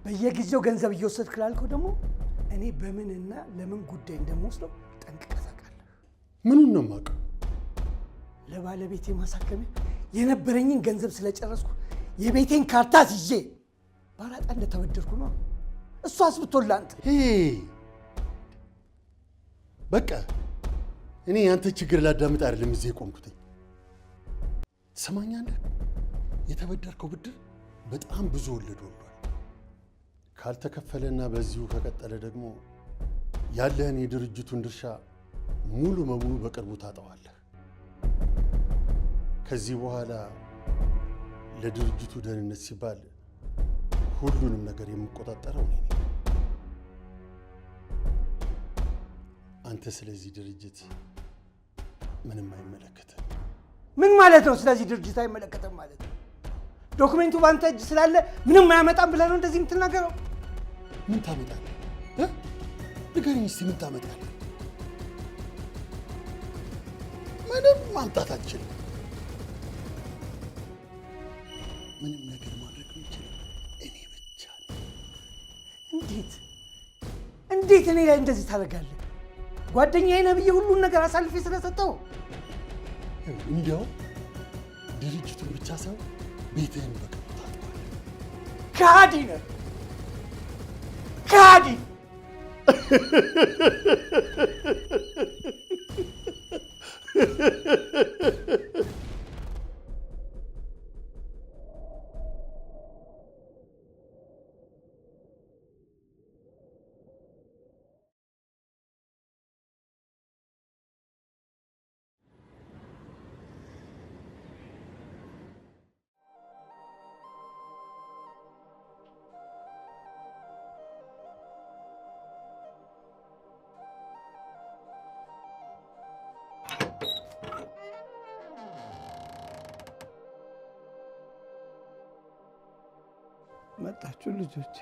በየጊዜው ገንዘብ እየወሰድክ ላልከው ደግሞ እኔ በምንና ለምን ጉዳይ እንደምወስደው ጠንቅቀህ ታውቃለህ። ምኑን ነው የማውቀው? ለባለቤቴ ማሳከሚያ የነበረኝን ገንዘብ ስለጨረስኩ የቤቴን ካርታ ይዤ ባላጣ እንደተበደርኩ ነው። እሱ አስብቶልህ አንተ በቃ እኔ ያንተ ችግር ላዳምጥ አይደለም እዚህ የቆምኩት። ትሰማኛለህ? የተበደርከው ብድር በጣም ብዙ ወለድ ወልዷል። ካልተከፈለና በዚሁ ከቀጠለ ደግሞ ያለህን የድርጅቱን ድርሻ ሙሉ በሙሉ በቅርቡ ታጠዋለህ። ከዚህ በኋላ ለድርጅቱ ደህንነት ሲባል ሁሉንም ነገር የምቆጣጠረው እኔ ነኝ። አንተ ስለዚህ ድርጅት ምንም አይመለከትም። ምን ማለት ነው? ስለዚህ ድርጅት አይመለከትም ማለት ነው? ዶክመንቱ ባንተ እጅ ስላለ ምንም አያመጣም ብለህ ነው እንደዚህ የምትናገረው? ምን ታመጣለህ? ንገረኝ እስኪ ምን ታመጣለህ? ምንም ማምጣት አትችልም። ምንም ነገር ማድረግ የምችለው እኔ ብቻ ነኝ። እንዴት እኔ ላይ እንደዚህ ታደርጋለህ? ጓደኛዬ ነህ ብዬ ሁሉን ነገር አሳልፌ ስለሰጠው እንዲያው ድርጅቱን ብቻ ሳይሆን ቤትህን በቅርቡ ታጠዋለህ። ከሃዲ ነህ፣ ከሃዲ! መጣችሁ ልጆች?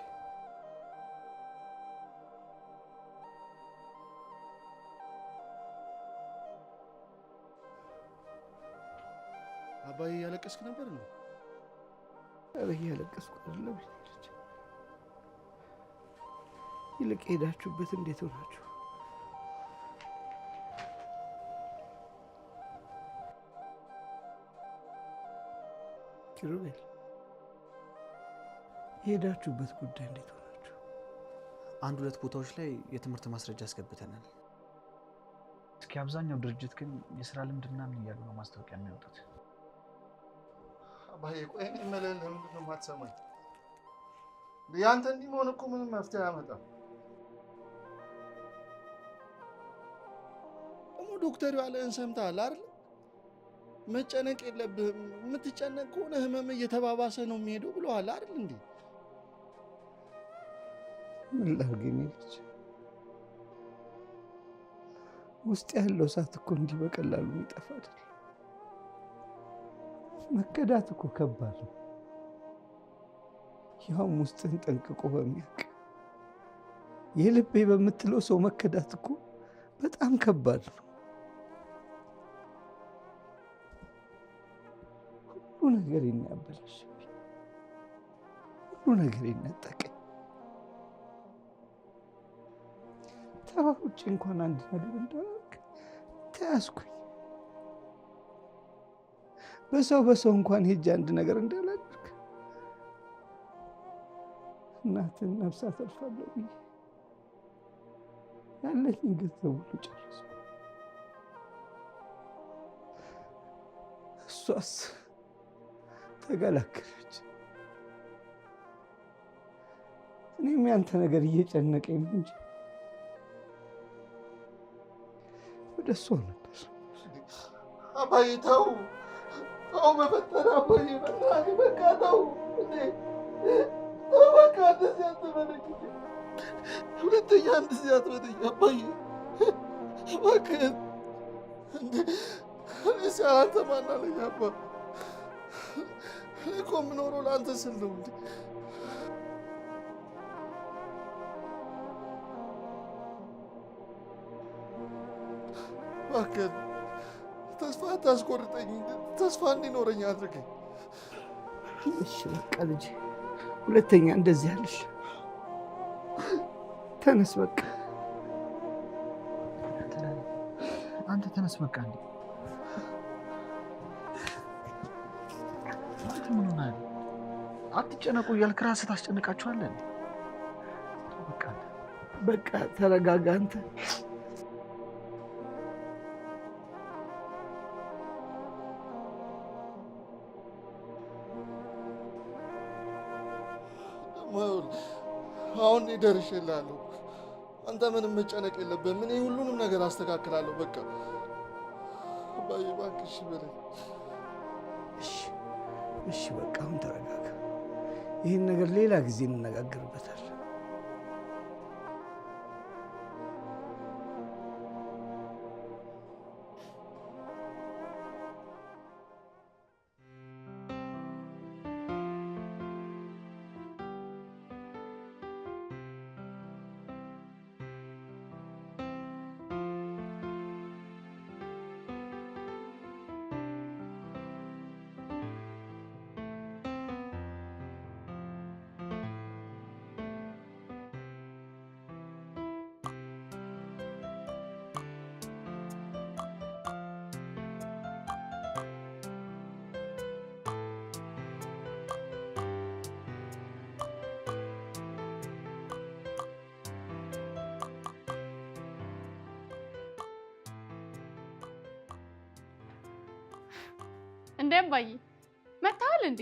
አባዬ ያለቀስክ ነበር ነው? ኧረ እያለቀስኩ አይደለም ልጆች። ይልቅ ሄዳችሁበት እንዴት ሆናችሁ? ኪሩቤል የሄዳችሁበት ጉዳይ እንዴት ሆናችሁ? አንድ ሁለት ቦታዎች ላይ የትምህርት ማስረጃ አስገብተናል። እስኪ አብዛኛው ድርጅት ግን የሥራ ልምድና ምን እያሉ ነው ማስታወቂያ የሚያወጡት? አባዬ ቆይ እኔ የምልህን ለምንድን ነው የማትሰማኝ? ያንተ እንዲህ መሆን እኮ ምንም መፍትሄ አያመጣም። ደግሞ ዶክተሩ ያለህን ሰምተሃል አይደል? መጨነቅ የለብህም። የምትጨነቅ ከሆነ ህመም እየተባባሰ ነው የሚሄደው ብለዋል አይደል እንዴ? ምን ላድርግ የኔ ልጅ? ውስጥ ያለው እሳት እኮ እንዲህ በቀላሉ የሚጠፋ አይደለም። መከዳት እኮ ከባድ ነው። ያውም ውስጥን ጠንቅቆ በሚያውቅ የልቤ በምትለው ሰው መከዳት እኮ በጣም ከባድ ነው። ሁሉ ነገር ያበላሽብኝ፣ ሁሉ ነገር ይነጠቀኝ። ተባሮቼ እንኳን አንድ ነገር እንዳደረግ ተያዝኩኝ። በሰው እንኳን ሄጄ አንድ ነገር እንዳላደርግ እናትን ነፍስ አተርፋለሁ ብዬ ያለኝን ገንዘብ ሁሉ ጨረስኩ። እሷስ ተገላገለች። እኔም ያንተ ነገር እየጨነቀኝ ነው እንጂ ወደ እሷ ነበር። አባዬ ተው ተው፣ በፈጠረ አባዬ በቃ ተው እንዴ! በቃ እንደዚህ አትበለኝ፣ ሁለተኛ እንደዚህ አትበለኝ አባዬ እባክህን። እንዴ እኔስ ያላንተ ማን አለኝ አባ? እኔ እኮ የምኖረው ለአንተ ስል ነው እንዴ። እባክህን ተስፋ አታስቆርጠኝ፣ ተስፋ እንዲኖረኝ አድርገኝ። እሺ በቃ ልጄ፣ ሁለተኛ እንደዚህ አልሽ። ተነስ በቃ አንተ ተነስ በቃ እንዴ አንተ ምን ሆነህ አትጨነቁ እያልክ ራስህ ታስጨንቃችኋለህ በቃ ተረጋጋ አንተ አሁን ደርሼልሃለሁ አንተ ምንም መጨነቅ የለብህም እኔ ሁሉንም ነገር አስተካክላለሁ በቃ አባዬ እባክህ እሺ በለኝ እሺ በቃ አሁን ተረጋጋ ይህን ነገር ሌላ ጊዜ እንነጋገርበታለን እንዴ አባዬ መጣል እንዴ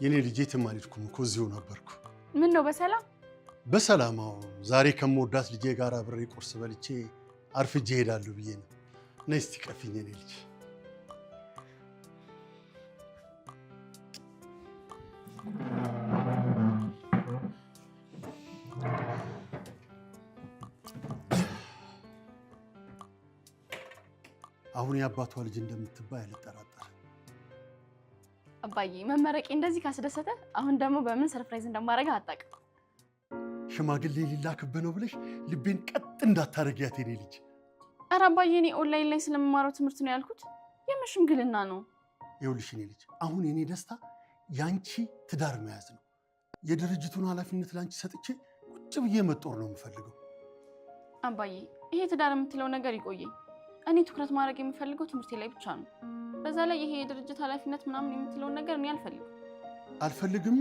የኔ ልጅ የትም አልሄድኩም እኮ እዚሁ ነበርኩ ምን ነው በሰላማው ዛሬ ከመወዳት ልጄ ጋር አብሬ ቁርስ በልቼ አርፍጄ ሄዳለሁ ብዬ ነው ነይ እስቲ ቀፊኝ የኔ ልጅ አሁን የአባቷ ልጅ እንደምትባይ አልጠራጠርም አባዬ መመረቄ እንደዚህ ካስደሰተ አሁን ደግሞ በምን ሰርፕራይዝ እንደማደርግ አጣቀም ሽማግሌ ሊላክብህ ነው ብለሽ ልቤን ቀጥ እንዳታረጊያት የኔ ልጅ ኧረ አባዬ እኔ ኦንላይን ላይ ስለምማረው ትምህርት ነው ያልኩት የምሽምግልና ነው ይኸውልሽ የኔ ልጅ አሁን የኔ ደስታ ያንቺ ትዳር መያዝ ነው የድርጅቱን ኃላፊነት ላንቺ ሰጥቼ ቁጭ ብዬ መጦር ነው የምፈልገው አባዬ ይሄ ትዳር የምትለው ነገር ይቆየኝ እኔ ትኩረት ማድረግ የምፈልገው ትምህርቴ ላይ ብቻ ነው በዛ ላይ ይሄ የድርጅት ኃላፊነት ምናምን የምትለው ነገር እኔ አልፈልግም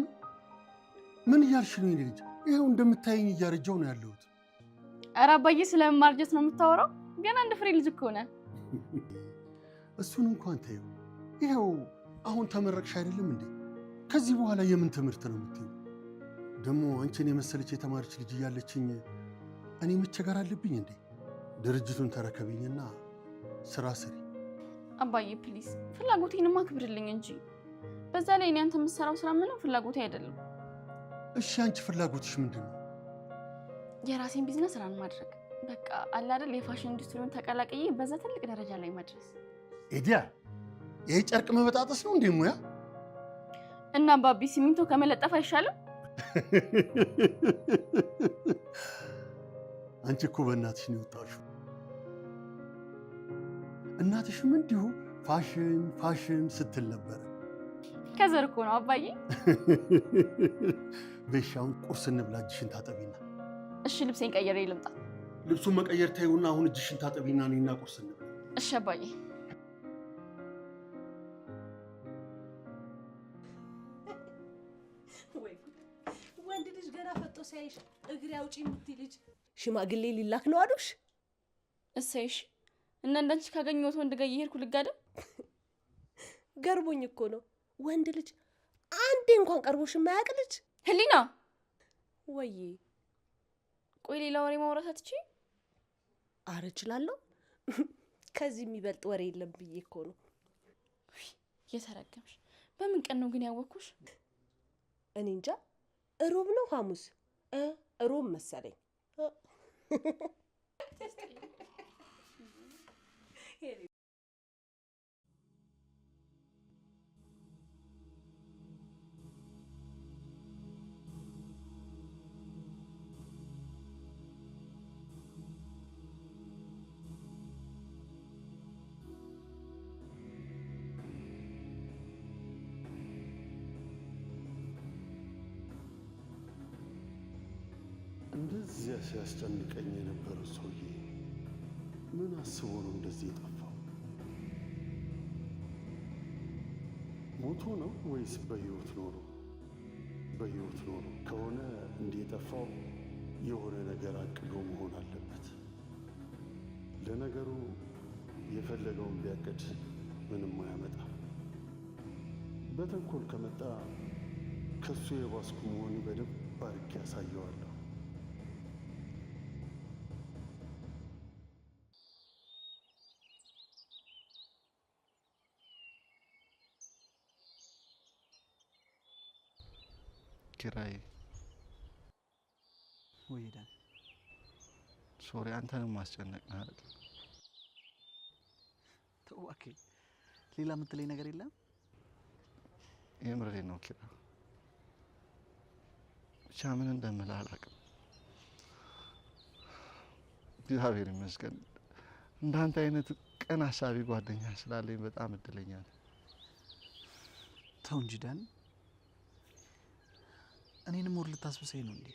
ምን እያልሽ ነው የኔ ልጅ ይሄው እንደምታየኝ እያረጀው ነው ያለሁት ኧረ አባዬ ስለማርጀት ነው የምታወራው ገና አንድ ፍሬ ልጅ እኮ ነህ እሱን እንኳን ተይው ይሄው አሁን ተመረቅሽ አይደለም እንዴ ከዚህ በኋላ የምን ትምህርት ነው የምትይው ደግሞ አንቺን የመሰለች የተማረች ልጅ እያለችኝ እኔ መቸገር አለብኝ እንዴ ድርጅቱን ተረከብኝና ስራ ስሪ አባዬ ፕሊዝ ፍላጎቴንማ አክብርልኝ እንጂ በዛ ላይ እኔ አንተ የምትሰራው ስራ ምንም ፍላጎቴ አይደለም እሺ አንቺ ፍላጎትሽ ምንድነው የራሴን ቢዝነስ ራን ማድረግ በቃ አለ አይደል የፋሽን ኢንዱስትሪውን ተቀላቅዬ በዛ ትልቅ ደረጃ ላይ መድረስ ኤዲያ ይሄ ጨርቅ መበጣጠስ ነው እንዴ ሙያ እና ባቢ ሲሚንቶ ከመለጠፍ አይሻልም አንቺ እኮ በእናትሽ ነው የወጣሽው እናትሽም እንዲሁ ፋሽን ስትል ነበር ከዘር እኮ ነው አባዬ በሻውን ቁርስ እንብላ እጅሽን ታጠቢና እሺ ልብሴን ቀይሬ ልምጣ ልብሱን መቀየር ታዩና አሁን እጅሽን ታጠቢና እኔና ቁርስ እንብላ እሺ አባዬ ወንድ ልጅ ገና ፈጦ ሳይሽ እግሬ አውጪ የምትይ ልጅ ሽማግሌ ሊላክ ነው አሉሽ እሰይሽ እና እንዳንቺ ካገኘሁት ወንድ ጋር እየሄድኩ ልጋደም ገርሞኝ እኮ ነው ወንድ ልጅ አንዴ እንኳን ቀርቦሽ የማያውቅ ልጅ ህሊና ወይ ቆይ ሌላ ወሬ ማውራት አትችይ ኧረ እችላለሁ ከዚህ የሚበልጥ ወሬ የለም ብዬ እኮ ነው የተረገምሽ በምን ቀን ነው ግን ያወኩሽ እኔ እንጃ ሮብ ነው ሐሙስ ሮብ መሰለኝ እንደዚያ ሲያስጨንቀኝ የነበረው ሰውዬ ምን አስቦ ነው እንደዚህ የጠፋው? ሞቶ ነው ወይስ በሕይወት ኖሮ? በሕይወት ኖሮ ከሆነ እንዲህ የጠፋው የሆነ ነገር አቅዶ መሆን አለበት። ለነገሩ የፈለገውን ቢያቅድ ምንም አያመጣም። በተንኮል ከመጣ ከሱ የባስኩ መሆን በደንብ አድርጌ ያሳየዋለሁ። ኪራይ ወይ ዳን፣ ሶሪ አንተንም ማስጨነቅ ነው አይደል? ተው እባክህ። ሌላ የምትለኝ ነገር የለም? የምሬ ነው ኪራ። ብቻ ምን እንደምልህ አላውቅም። እግዚአብሔር ይመስገን እንዳንተ አይነት ቀን አሳቢ ጓደኛ ስላለኝ በጣም እድለኛ ነኝ። ተው እንጂ ዳን፣ እኔንም ወር ልታስብሰኝ ነው እንዴ?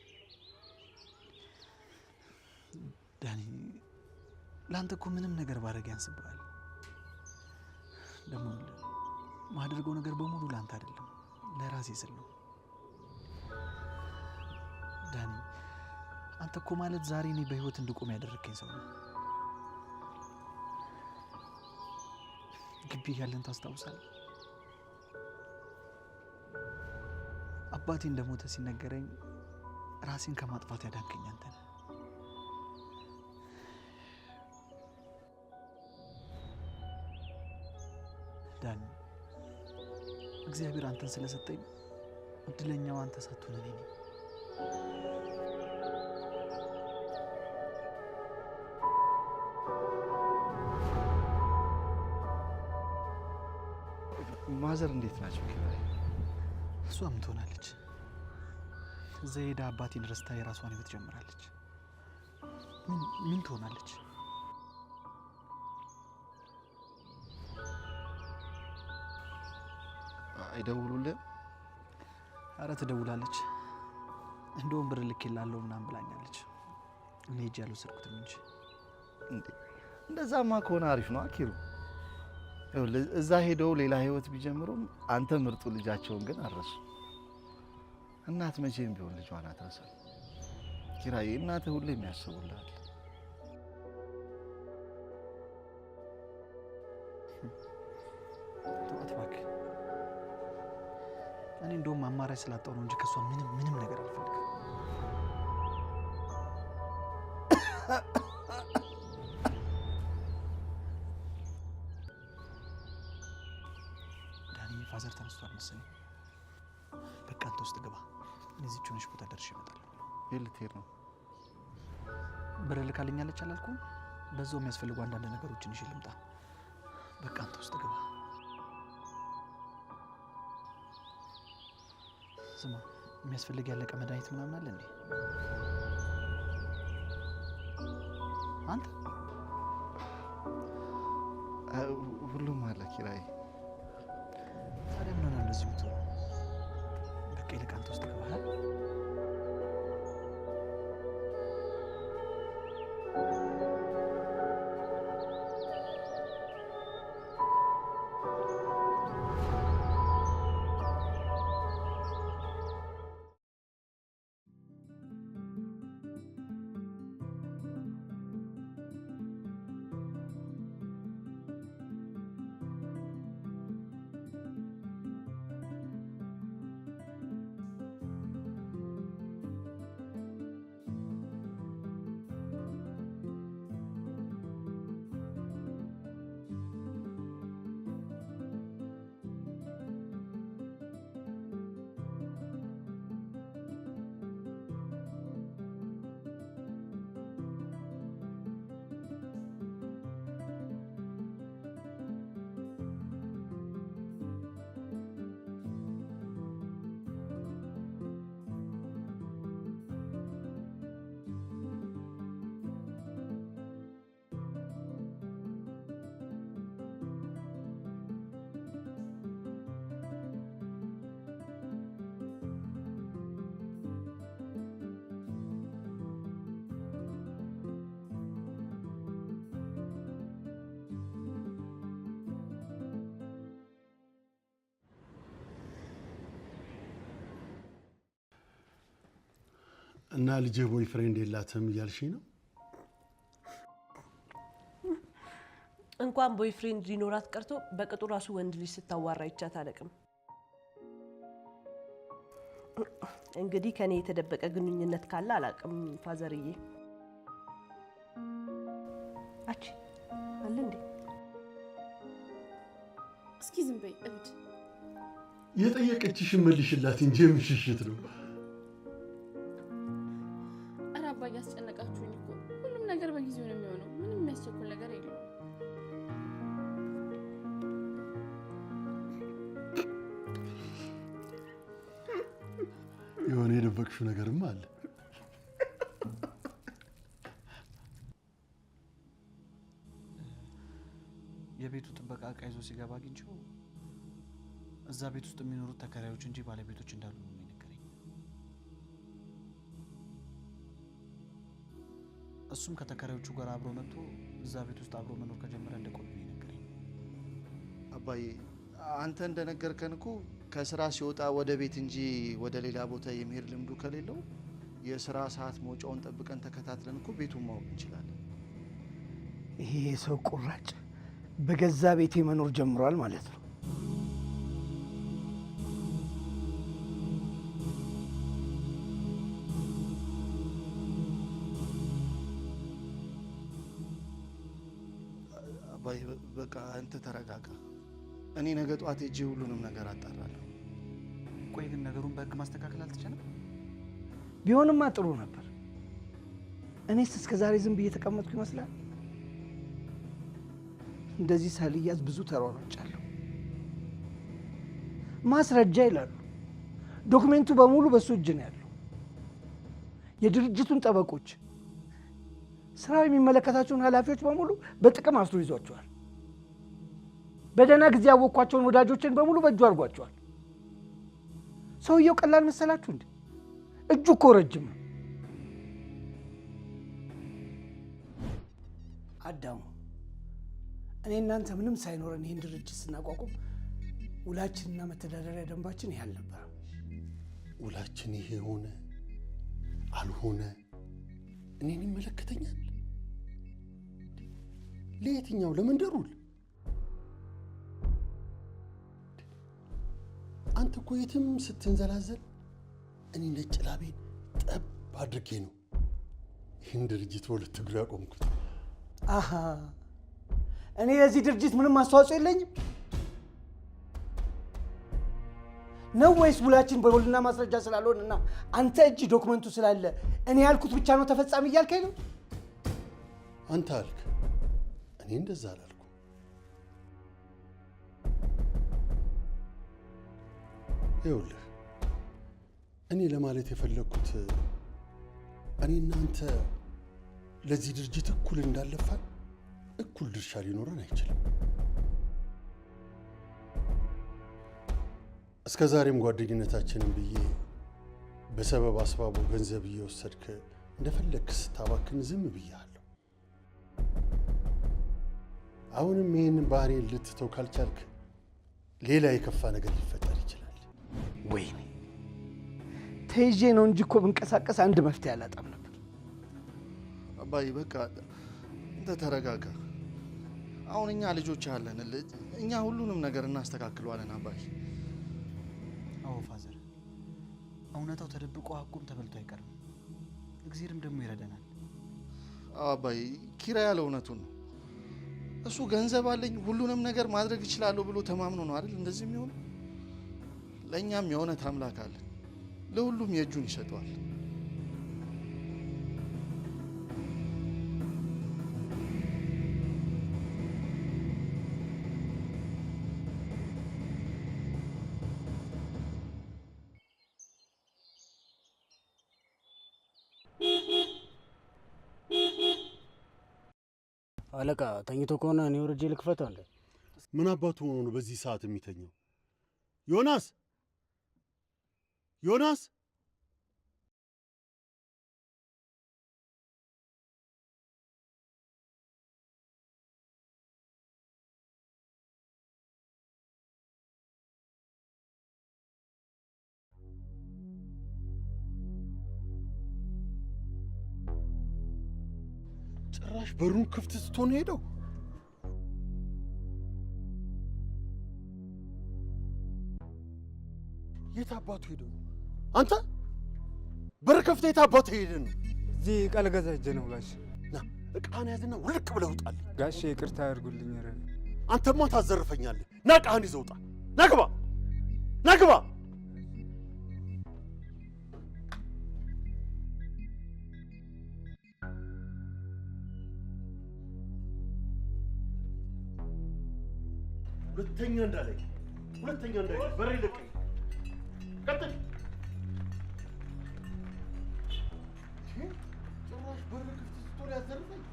ዳኒ፣ ለአንተ እኮ ምንም ነገር ባደረግ ያንስብሃል። ደግሞ ማደርገው ነገር በሙሉ ለአንተ አይደለም ለራሴ ስል ነው። ዳኒ፣ አንተ እኮ ማለት ዛሬ እኔ በህይወት እንድቆም ያደረግከኝ ሰው ነው። ግቢ ያለን ታስታውሳለህ? አባቴ እንደሞተ ሲነገረኝ ራሴን ከማጥፋት ያዳንከኝ አንተ ነህ። ዳኒ፣ እግዚአብሔር አንተን ስለሰጠኝ እድለኛው አንተ ሳትሆን እኔ ነኝ። ማዘር እንዴት ናቸው ኪራይ? እሷ ምን ትሆናለች? እዛ ሄዳ አባቴን ረስታ የራሷን ህይወት ጀምራለች። ምን ትሆናለች? አይደውሉልህ? አረ ትደውላለች። እንደውም ብር ልኬልሃለሁ ምናምን ብላኛለች። እኔ ሄጄ አልወሰድኩትም እንጂ። እንደዛማ ከሆነ አሪፍ ነው አኪሩ። እዛ ሄደው ሌላ ህይወት ቢጀምሩም አንተ ምርጡ ልጃቸውን ግን አረሱ። እናት መቼም ቢሆን ልጇን አትረሳም ኪራይ። እናትህ ሁሌም ያስቡልሃል። ተዋት እባክህ። እኔ እንደውም አማራጭ ስላጣሁ ነው እንጂ ከሷ ምንም ነገር አልፈልግም። ዳኒ፣ ፋዘር ተነስቷል መሰለኝ። በቃ አንተ ውስጥ ግባ። እኔ እዚች ሆነሽ ቦታ ደርሼ እመጣለሁ። የት ልትሄድ ነው? ብር ልካልኛለች አላልኩም? በዛው የሚያስፈልጉ አንዳንድ ነገሮችን ይዤ ልምጣ። በቃ አንተ ውስጥ ግባ። ስማ፣ የሚያስፈልግ ያለቀ መድኃኒት ምናምን አለ እንዴ? አንተ ሁሉም አለ ኪራይ። ታዲያ ምን ሆነ እንደዚህ የምትሆነው? በቃ ይልቅ አንተ ውስጥ ግባ። እና ልጅህ ቦይፍሬንድ የላትም እያልሽኝ ነው? እንኳን ቦይፍሬንድ ሊኖራት ቀርቶ በቅጡ ራሱ ወንድ ልጅ ስታዋራ ይቻት አለቅም። እንግዲህ ከኔ የተደበቀ ግንኙነት ካለ አላቅም ፋዘርዬ። አቺ አለ እንዴ? እስኪ ዝም በይ እብድ። የጠየቀችሽን መልሽላት እንጂ የምሽሽት ነው። ኧረ አባዬ አስጨነቃችሁኝ እኮ። ሁሉም ነገር በጊዜው ነው የሚሆነው። ምንም የሚያስቸኩል ነገር የለውም። የሆነ የደበቅሽው ነገርም አለ። የቤቱ ጥበቃ ዕቃ ይዞ ሲገባ አግኝቼው እዛ ቤት ውስጥ የሚኖሩት ተከራዮች እንጂ ባለቤቶች እንዳሉ ነው የነገረኝ። እሱም ከተከራዮቹ ጋር አብሮ መጥቶ እዛ ቤት ውስጥ አብሮ መኖር ከጀመረ እንደቆዩ ነው የነገረኝ። አባዬ አንተ እንደነገርከን እኮ ከስራ ሲወጣ ወደ ቤት እንጂ ወደ ሌላ ቦታ የሚሄድ ልምዱ ከሌለው የስራ ሰዓት መውጫውን ጠብቀን ተከታትለን እኮ ቤቱን ማወቅ እንችላለን። ይሄ የሰው ቁራጭ በገዛ ቤቴ መኖር ጀምሯል ማለት ነው። አባዬ በቃ አንተ ተረጋጋ። እኔ ነገ ጧት ሄጄ ሁሉንም ነገር አጣራለሁ። ቆይ ግን ነገሩን በህግ ማስተካከል አልተቻለም? ቢሆንማ ጥሩ ነበር። እኔስ እስከ ዛሬ ዝም ብዬ ተቀመጥኩ ይመስላል? እንደዚህ ሳልያዝ ብዙ ተሯሯጫለሁ። ማስረጃ ይላሉ። ዶክሜንቱ በሙሉ በሱ እጅ ነው ያለው። የድርጅቱን ጠበቆች፣ ስራው የሚመለከታቸውን ኃላፊዎች በሙሉ በጥቅም አስሮ ይዟቸዋል። በደህና ጊዜ ያወቅኳቸውን ወዳጆችን በሙሉ በእጁ አድርጓቸዋል። ሰውየው ቀላል መሰላችሁ እንዴ? እጁ እኮ ረጅም ነው። አዳሙ፣ እኔ እናንተ ምንም ሳይኖረን ይህን ድርጅት ስናቋቁም ውላችንና መተዳደሪያ ደንባችን ይህ አልነበረም። ውላችን ይሄ ሆነ አልሆነ እኔን ይመለከተኛል? ለየትኛው ለመንደር ውል? አንተ እኮ የትም ስትንዘላዘል እኔ ነጭ ላቤን ጠብ አድርጌ ነው ይህን ድርጅት በሁለት እግሩ ያቆምኩት። አሃ፣ እኔ ለዚህ ድርጅት ምንም አስተዋጽኦ የለኝም ነው ወይስ ውላችን በውልና ማስረጃ ስላልሆነና አንተ እጅ ዶክመንቱ ስላለ እኔ ያልኩት ብቻ ነው ተፈጻሚ እያልከኝ ነው? አንተ አልክ፣ እኔ እንደዛ አላልኩም። ይኸውልህ እኔ ለማለት የፈለግኩት እኔ እናንተ ለዚህ ድርጅት እኩል እንዳለፋን እኩል ድርሻ ሊኖረን አይችልም። እስከ ዛሬም ጓደኝነታችንን ብዬ በሰበብ አስባቡ ገንዘብ እየወሰድክ እንደፈለግክ ስታባክን ዝም ብያለሁ። አሁንም ይህንን ባህሪን ልትተው ካልቻልክ ሌላ የከፋ ነገር ሊፈጠር ይችላል። ወይኔ ተይዤ ነው እንጂ እኮ ብንቀሳቀስ አንድ መፍትሄ አላጣም ነበር። አባዬ በቃ እንተ ተረጋጋ። አሁን እኛ ልጆች አለን። እኛ ሁሉንም ነገር እናስተካክለዋለን አባዬ። አዎ ፋዘር፣ እውነታው ተደብቆ ሀቁም ተበልቶ አይቀርም። እግዚአብሔርም ደግሞ ይረዳናል። አዎ አባዬ፣ ኪራ ያለው እውነቱን ነው። እሱ ገንዘብ አለኝ ሁሉንም ነገር ማድረግ ይችላለሁ ብሎ ተማምኖ ነው አይደል እንደዚህ የሚሆነው። ለእኛም የእውነት አምላክ አለን፣ ለሁሉም የእጁን ይሰጠዋል። አለቃ ተኝቶ ከሆነ እኔ ወርጄ ልክፈት አለ። ምን አባቱ ሆኖ ነው በዚህ ሰዓት የሚተኛው? ዮናስ ዮናስ! ጭራሽ በሩን ክፍት ስትሆን ሄደው የት አባቱ ሄደው ነው? አንተ በር ከፍተህ የት አባቱ ሄደህ ነው? እዚህ ዕቃ ልገዛ ሄጄ ነው ጋሽ። ና ዕቃህን ያዝና ውልቅ ብለህ ውጣልኝ። ጋሼ ይቅርታ ያድርጉልኝ። ኧረ አንተማ ታዘርፈኛለህ። ና ዕቃህን ይዘህ ውጣ። ና ግባ፣ ና ግባ። ሁለተኛ እንዳለኝ በር ይለቀኝ። ቀጥል። ጭራሽ በር ክፍት ስትሆን ያዘርፈኝ።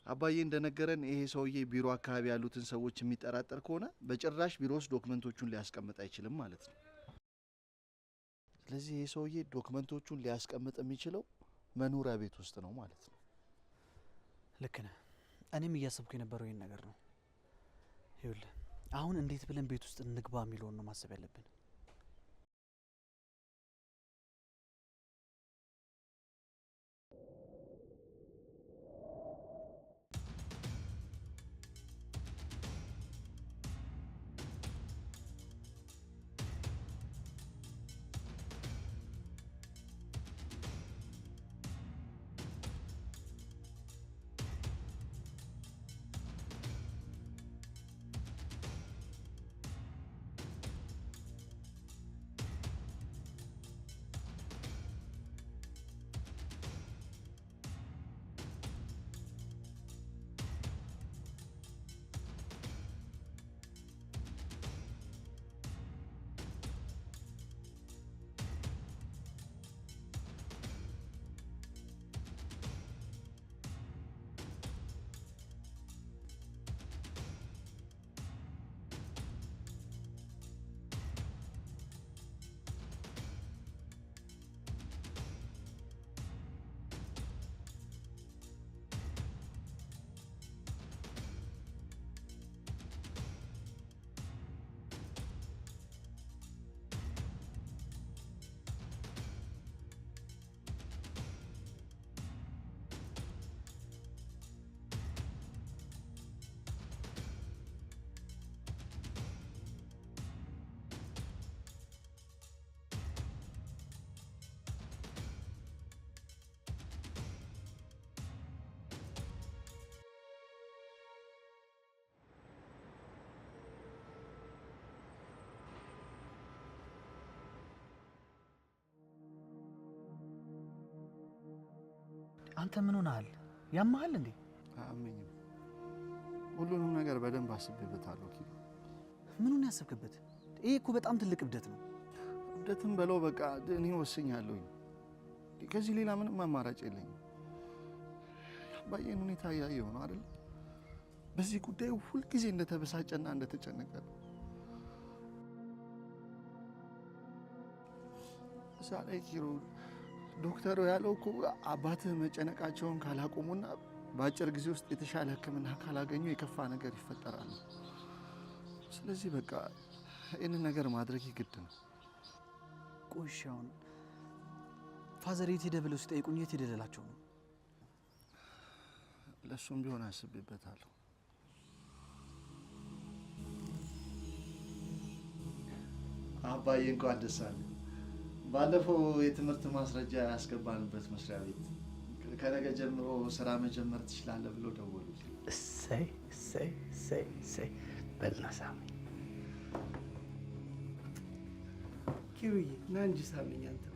አባዬ እንደነገረን ይሄ ሰውዬ ቢሮ አካባቢ ያሉትን ሰዎች የሚጠራጠር ከሆነ በጭራሽ ቢሮ ውስጥ ዶክመንቶቹን ሊያስቀምጥ አይችልም ማለት ነው። ስለዚህ ይሄ ሰውዬ ዶክመንቶቹን ሊያስቀምጥ የሚችለው መኖሪያ ቤት ውስጥ ነው ማለት ነው። ልክ ነህ። እኔም እያሰብኩ የነበረው ይህን ነገር ነው። ይኸውልህ አሁን እንዴት ብለን ቤት ውስጥ እንግባ የሚለውን ነው ማሰብ ያለብን። አንተ ምን ሆነሃል? ያመሃል እንዴ? አያመኝም። ሁሉንም ነገር በደንብ አስቤበታለሁ። ኪሎ ምኑን ያሰብክበት? ይሄ እኮ በጣም ትልቅ እብደት ነው። እብደትም በለው በቃ እኔ ወስኛለሁኝ። ከዚህ ሌላ ምንም አማራጭ የለኝም። የአባዬን ሁኔታ እያየሁ ነው አይደል? በዚህ ጉዳይ ሁልጊዜ እንደተበሳጨና እንደተጨነቀ ነው። እዛ ላይ ኪሮ ዶክተሩ ያለው እኮ አባትህ መጨነቃቸውን ካላቆሙና በአጭር ጊዜ ውስጥ የተሻለ ሕክምና ካላገኙ የከፋ ነገር ይፈጠራል። ስለዚህ በቃ ይህንን ነገር ማድረግ ግድ ነው። ቆሻውን ፋዘር የት ሄደ ብለው ሲጠይቁኝ የት ሄደ ልላቸው ነው? ለእሱም ቢሆን አስቤበታለሁ። አባዬ እንኳን ደስ አለ። ባለፈው የትምህርት ማስረጃ ያስገባንበት መስሪያ ቤት ከነገ ጀምሮ ስራ መጀመር ትችላለህ ብሎ ደወሉ። እሰይ እሰይ እሰይ እሰይ። በልና ሳመኝ ኪሩዬ፣ ና እንጂ ሳመኝ። አንተ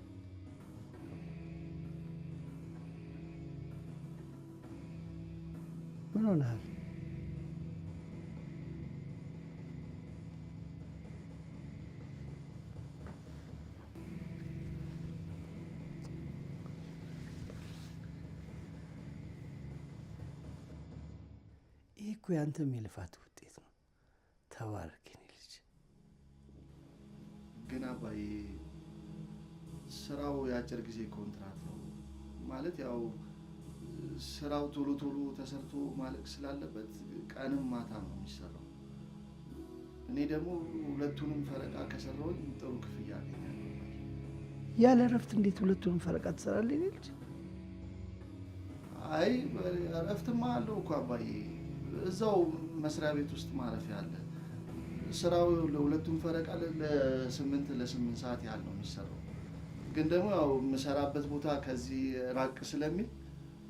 ምን ሆነሃል? ይህ እኮ ያንተም የልፋት ውጤት ነው። ተባረክ የኔ ልጅ። ግን አባዬ ስራው የአጭር ጊዜ ኮንትራት ነው ማለት ያው ስራው ቶሎ ቶሎ ተሰርቶ ማለቅ ስላለበት ቀንም ማታ ነው የሚሰራው። እኔ ደግሞ ሁለቱንም ፈረቃ ከሰራሁኝ ጥሩ ክፍያ አገኛለሁ። ያለ እረፍት እንዴት ሁለቱንም ፈረቃ ትሰራለህ? እኔ ልጅ አይ እረፍትማ አለው እኮ አባዬ። እዛው መስሪያ ቤት ውስጥ ማረፊያ አለ። ስራው ለሁለቱም ፈረቃ ለ8 ሰዓት ያህል ነው የሚሰራው። ግን ደግሞ ያው የምሰራበት ቦታ ከዚህ ራቅ ስለሚል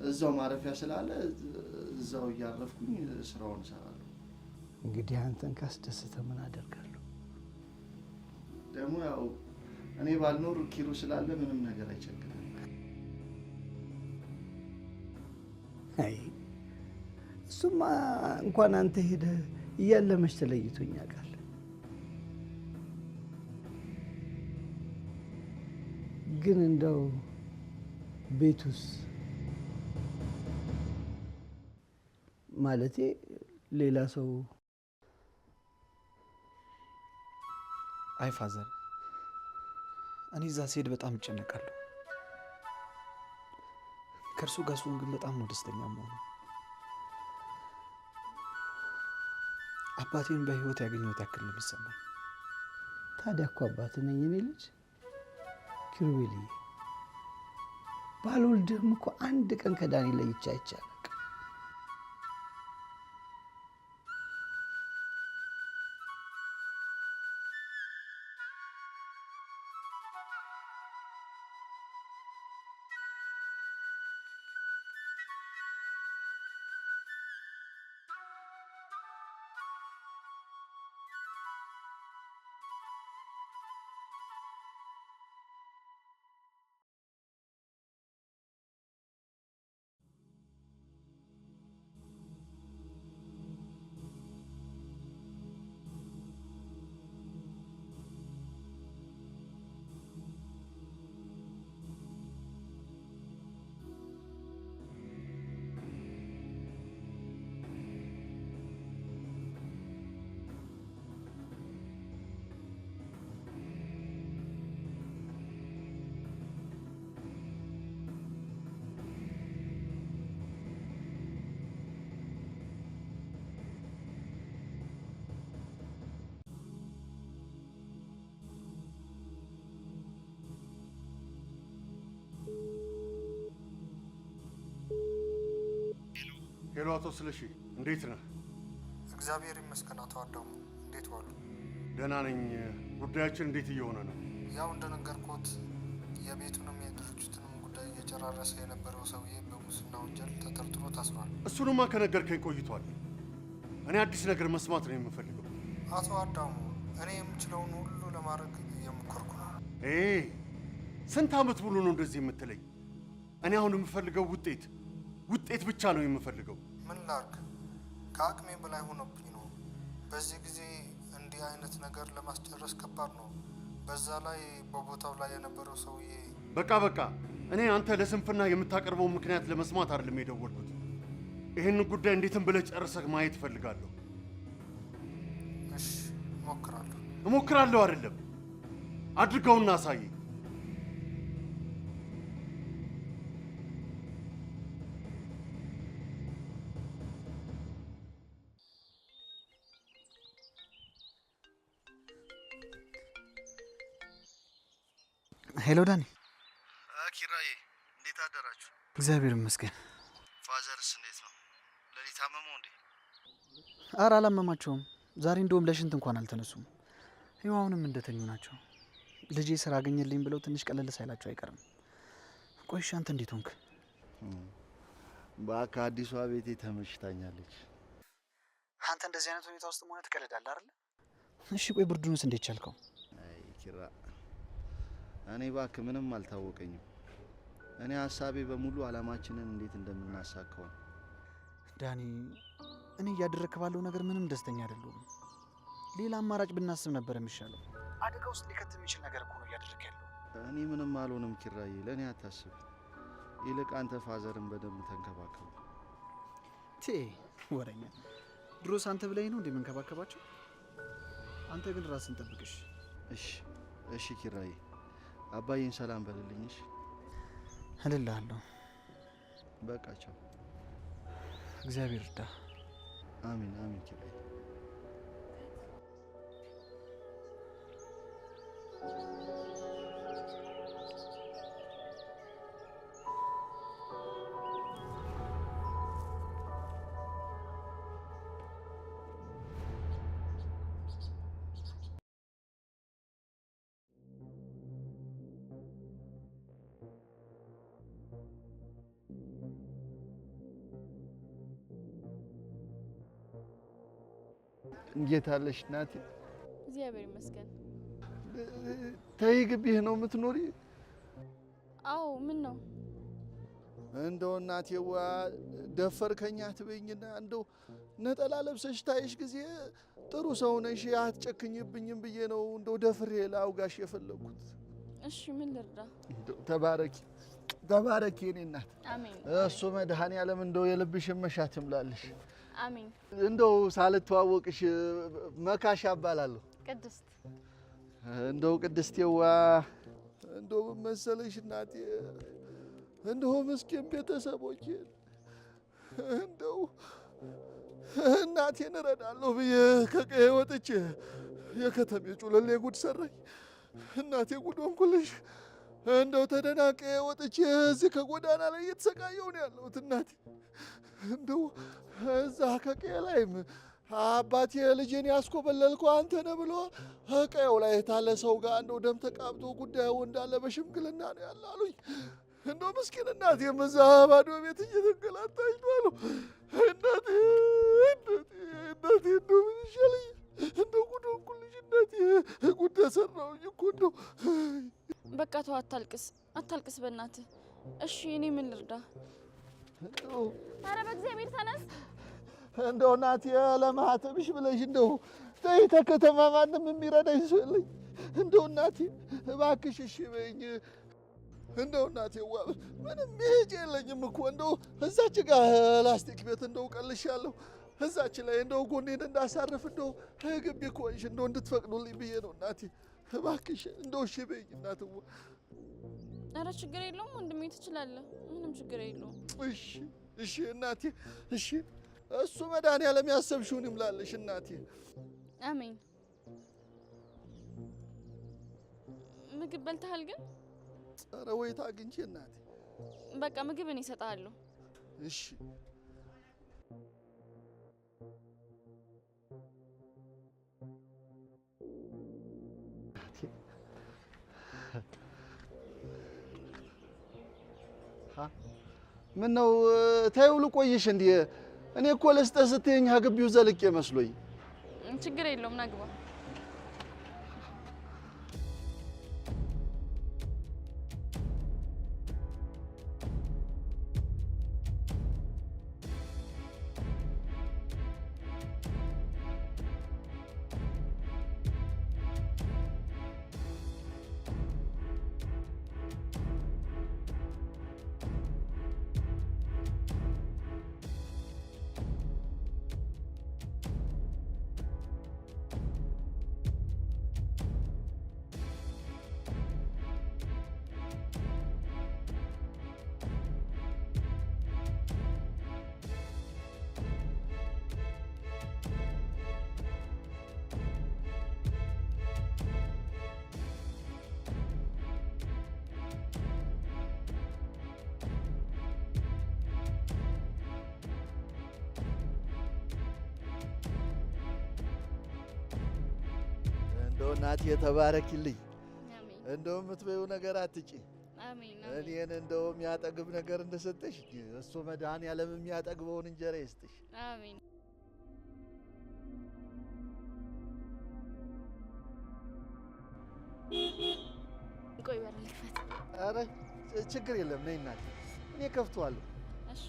እዛው ማረፊያ ስላለ እዛው እያረፍኩኝ ስራውን እሰራለሁ። እንግዲህ አንተን ካስደሰተ ምን አደርጋለሁ? ደግሞ ያው እኔ ባልኖር ኪሩ ስላለ ምንም ነገር አይቸግርም። አይ እሱማ እንኳን አንተ ሄደህ እያለ መች ተለይቶኝ ያውቃል። ግን እንደው ቤቱስ ማለቴ ሌላ ሰው? አይ ፋዘር፣ እኔ እዛ ስሄድ በጣም እጨነቃለሁ። ከእርሱ ጋር ስሆን ግን በጣም ነው ደስተኛ መሆኑ። አባቴን በህይወት ያገኘሁት ያክል ነው የሚሰማኝ። ታዲያ እኮ አባት ነኝ እኔ ልጅ ኪሩቤልዬ። ባልወልድህም እኮ አንድ ቀን ከዳኒ ለይቼ አይቻልም። ሄሎ፣ አቶ ስለሺ እንዴት ነህ? እግዚአብሔር ይመስገን። አቶ አዳሙ እንዴት ዋሉ? ደህና ነኝ። ጉዳያችን እንዴት እየሆነ ነው? ያው እንደነገርኩት የቤቱንም የድርጅቱንም ጉዳይ እየጨራረሰ የነበረው ሰውዬ በሙስና ወንጀል ተጠርጥሮ ታስሯል። እሱንማ ከነገርከኝ ቆይቷል። እኔ አዲስ ነገር መስማት ነው የምፈልገው። አቶ አዳሙ እኔ የምችለውን ሁሉ ለማድረግ እየሞከርኩ ነው። ስንት ዓመት ሙሉ ነው እንደዚህ የምትለኝ? እኔ አሁን የምፈልገው ውጤት ብቻ ነው የምፈልገው። ምን ላርግ? ከአቅሜ በላይ ሆኖብኝ ነው። በዚህ ጊዜ እንዲህ አይነት ነገር ለማስጨረስ ከባድ ነው። በዛ ላይ በቦታው ላይ የነበረው ሰውዬ በቃ እኔ አንተ ለስንፍና የምታቀርበውን ምክንያት ለመስማት አይደለም የደወልኩት። ይህንን ጉዳይ እንዴትም ብለህ ጨርሰህ ማየት እፈልጋለሁ። እሺ እሞክራለሁ አይደለም፣ አድርገውና አሳይ። ሄሎ ዳኒ። ኪራዬ እንዴት አደራችሁ? እግዚአብሔር ይመስገን። ፋዘርስ እንዴት ነው? ሌሊት አመመው እንዴ? ኧረ አላመማቸውም። ዛሬ እንደውም ለሽንት እንኳን አልተነሱም። ይኸው አሁንም እንደተኙ ናቸው። ልጄ ስራ አገኘልኝ ብለው ትንሽ ቀለል ሳይላቸው አይቀርም። ቆይ እሺ፣ አንተ እንዴት ሆንክ? እባክህ አዲሷ ቤቴ ተመችታኛለች። አንተ እንደዚህ አይነት ሁኔታ ውስጥ መሆን ትቀልዳለህ አይደል? እሺ ቆይ ብርዱንስ እንዴት ቻልከው? አይ ኪራ፣ እኔ እባክህ ምንም አልታወቀኝም። እኔ ሀሳቤ በሙሉ አላማችንን እንዴት እንደምናሳካው። ዳኒ፣ እኔ እያደረግክ ባለው ነገር ምንም ደስተኛ አይደለሁም። ሌላ አማራጭ ብናስብ ነበር የሚሻለው። አደጋ ውስጥ ሊከት የሚችል ነገር እኮ ነው እያደረግ ያለው። እኔ ምንም አልሆንም ኪራዬ፣ ለእኔ አታስብ። ይልቅ አንተ ፋዘርን በደንብ ተንከባከቡ። ወረኛ፣ ድሮስ አንተ ብለኸኝ ነው እንደምንከባከባቸው። አንተ ግን ራስን ጠብቅሽ። እሺ ኪራዬ፣ አባዬን ሰላም በልልኝሽ። እልልሃለሁ። በቃ ቻው። እግዚአብሔር ይርዳ። አሜን አሜን ኪራዬ። እንዴት አለሽ እናቴ? እግዚአብሔር ይመስገን። ተይ ግቢህ ነው የምትኖሪ? አዎ። ምን ነው? እንደው እናቴዋ ደፈርከኝ አትበይኝና እንደው ነጠላ ለብሰሽ ታይሽ ጊዜ ጥሩ ሰው ነሽ አትጨክኝብኝም ብዬ ነው እንደው ደፍሬ ላውጋሽ የፈለኩት። እሺ ምን ልርዳ? ተባረኪ ተባረኪ የኔ እናት። አሜን። እሱ መድኃኔዓለም እንደው የልብሽን መሻት ይምላልሽ። አሜን። እንደው ሳልተዋወቅሽ መካሻ እባላለሁ። ቅድስት። እንደው ቅድስቴዋ እንደው መሰለሽ እናቴ እንደው ምስኪን ቤተሰቦቼ እንደው እናቴን እረዳለሁ ብዬ ከቀዬ ወጥቼ የከተሜ ጩለሌ ጉድ ሰራኝ። እናቴ ጉድ ሆንኩልሽ። እንደው ተደናቄ ወጥቼ እዚህ ከጎዳና ላይ እየተሰቃየሁ ነው ያለሁት እናቴ። እንደው እዛ ከቀዬ ላይም አባቴ ልጄን ያስኮበለልከው አንተ ነህ ብሎ ቀዬው ላይ ታለ ሰው ጋር እንደው ደም ተቃብቶ ጉዳዩ እንዳለ በሽምግልና ነው ያለ አሉኝ። እንደው ምስኪን እናቴ እዛ ባዶ ቤት እየተንገላታች ነው አሉ። እናቴ እንደው ምን ይሻለኝ? እንደው ጉድ ሆንኩልሽ እናቴ። ጉድ ተሰራሁኝ እኮ እንደው። በቃ ተው፣ አታልቅስ በእናትህ። እሺ እኔ ምን ልርዳ? ኧረ በእግዚአብሔር ተነስ። እንደው እናቴ ለማህተብሽ ብለሽ እንደው ተይ፣ ተከተማ ማንም የሚረዳኝ ሰው የለኝ። እንደው እናቴ እባክሽ እሺ በይኝ። እንደው እናቴ ምንም መሄጃ የለኝም እኮ እንደው እዛች ጋር ላስቲክ ቤት እንደው ቀልሻለሁ። እዛች ላይ እንደው ጎኔን እንዳሳርፍ እንደው ግቢ ኮንሽ እንደው እንድትፈቅዱልኝ ብዬ ነው እናቴ። እባክሽ እንደው እሺ በይኝ እናትዋ። ኧረ ችግር የለውም ወንድሜ፣ ትችላለህ። ምንም ችግር የለውም። እሺ እናቴ እሺ። እሱ መድኃኔዓለም ያሰብሽውን ይምላልሽ እናቴ። አሜን። ምግብ በልተሃል ግን? ኧረ ወይታ አግኝቼ እናቴ። በቃ ምግብ እኔ እሰጥሃለሁ። እሺ። ምን ነው ተይው ልቆይሽ እንዴ? እኔ እኮ ልስጥህ ስትይኝ ግቢው ዘልቄ መስሎኝ። ችግር የለውም ና ግባ። እንደው እናቴ ተባረኪልኝ። እንደው የምትበይው ነገር አትጪ። እኔን እንደው የሚያጠግብ ነገር እንደሰጠሽ እሱ መድኃኔዓለም የሚያጠግበውን እንጀራ ይስጥሽ። አሜን። ቆይ በር ልክፈት። ኧረ ችግር የለም ነይ እናቴ፣ እኔ ከፍተዋለሁ። እሺ።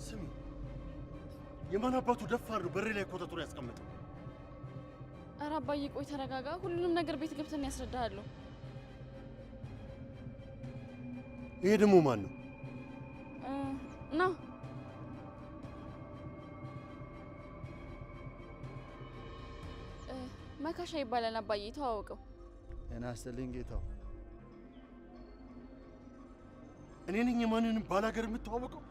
ስሚ፣ የማን አባቱ ደፋር ነው በሬ ላይ ኮተቱን ያስቀመጠው? ኧረ አባዬ ቆይ ተረጋጋ። ሁሉንም ነገር ቤት ገብተን ያስረዳሃለሁ። ይሄ ደግሞ ማን ነው? ና መካሻ ይባላል አባዬ፣ ተዋወቀው። ጤና ይስጥልኝ ጌታው። እኔ ነኝ የማንንም ባላገር የምታወቀው?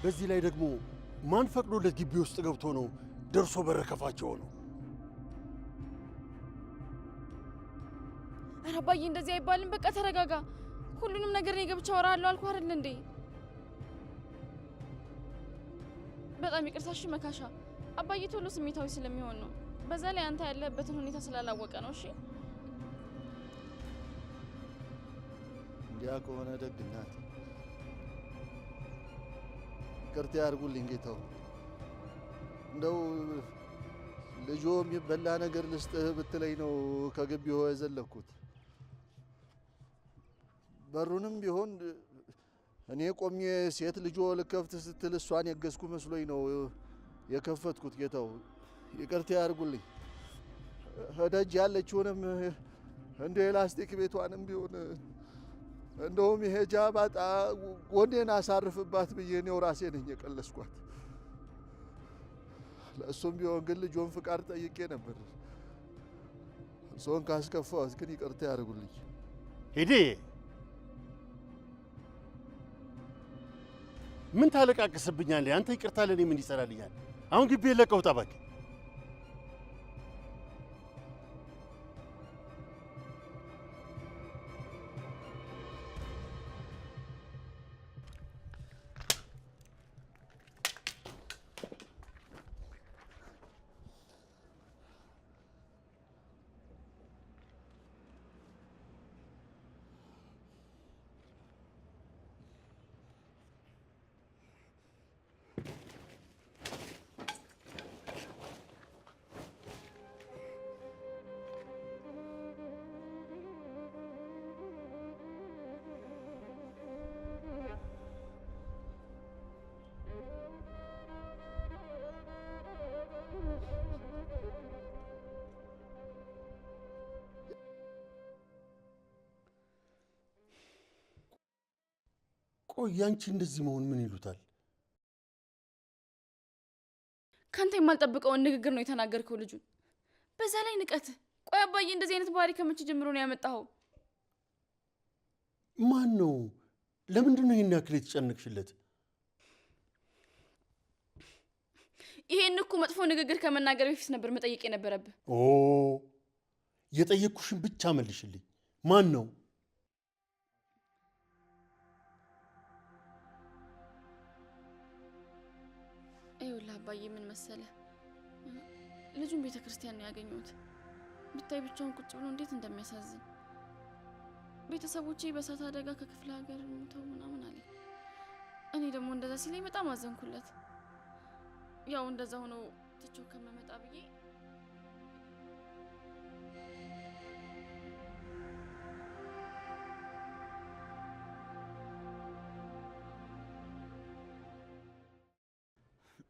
በዚህ ላይ ደግሞ ማን ፈቅዶለት ግቢ ውስጥ ገብቶ ነው ደርሶ በረከፋቸው ነው? ኧረ አባዬ እንደዚህ አይባልም። በቃ ተረጋጋ። ሁሉንም ነገር እኔ ገብቼ አወራለሁ አልኩህ አይደል እንዴ? በጣም ይቅርታ እሺ መካሻ። አባዬ ቶሎ ስሜታዊ ስለሚሆን ነው። በዛ ላይ አንተ ያለህበትን ሁኔታ ስላላወቀ ነው። እሺ እንዲያ ከሆነ ደግ ናት። ይቅርታ ያድርጉልኝ ጌታው። እንደው ልጆ የሚበላ ነገር ልስጥህ ብትለኝ ነው ከግቢው የዘለኩት። በሩንም ቢሆን እኔ ቆሜ ሴት ልጆ ልከፍት ስትል እሷን የገዝኩ መስሎኝ ነው የከፈትኩት። ጌታው ይቅርታ ያድርጉልኝ። ደጅ ያለችውንም እንደ የላስቲክ ቤቷንም ቢሆን እንደውም የሄጃ ባጣ ጎኔን አሳርፍባት ብዬ እኔው ራሴ ነኝ የቀለስኳት። ለእሱም ቢሆን ግን ልጆን ፍቃድ ጠይቄ ነበር። እሱን ካስከፋሁት ግን ይቅርታ ያድርጉልኝ። ሂዲ። ምን ታለቃቅስብኛለህ? አንተ ይቅርታ ለእኔ ምን ይሰራልኛል? አሁን ግቢ ለቀው ውጣ እባክህ። ቆይ ያንቺ እንደዚህ መሆን ምን ይሉታል? ካንተ የማልጠብቀውን ንግግር ነው የተናገርከው ልጁን። በዛ ላይ ንቀት። ቆይ አባዬ እንደዚህ አይነት ባህሪ ከመቼ ጀምሮ ነው ያመጣኸው? ማን ነው? ለምንድን ነው ይሄን ያክል የተጨነቅሽለት? ይሄን እኮ መጥፎ ንግግር ከመናገር በፊት ነበር መጠየቅ የነበረብህ። ኦ የጠየቅኩሽን ብቻ መልሽልኝ። ማን ነው? ይኸውልህ አባዬ ምን መሰለህ፣ ልጁን ቤተ ክርስቲያን ነው ያገኘሁት። ብታይ ብቻውን ቁጭ ብሎ እንዴት እንደሚያሳዝን። ቤተሰቦቼ በእሳት አደጋ ከክፍለ ሀገር ሞተው ምናምን አለ። እኔ ደግሞ እንደዛ ሲለኝ በጣም አዘንኩለት። ያው እንደዛ ሆኖ ትቼው ከመመጣ ብዬ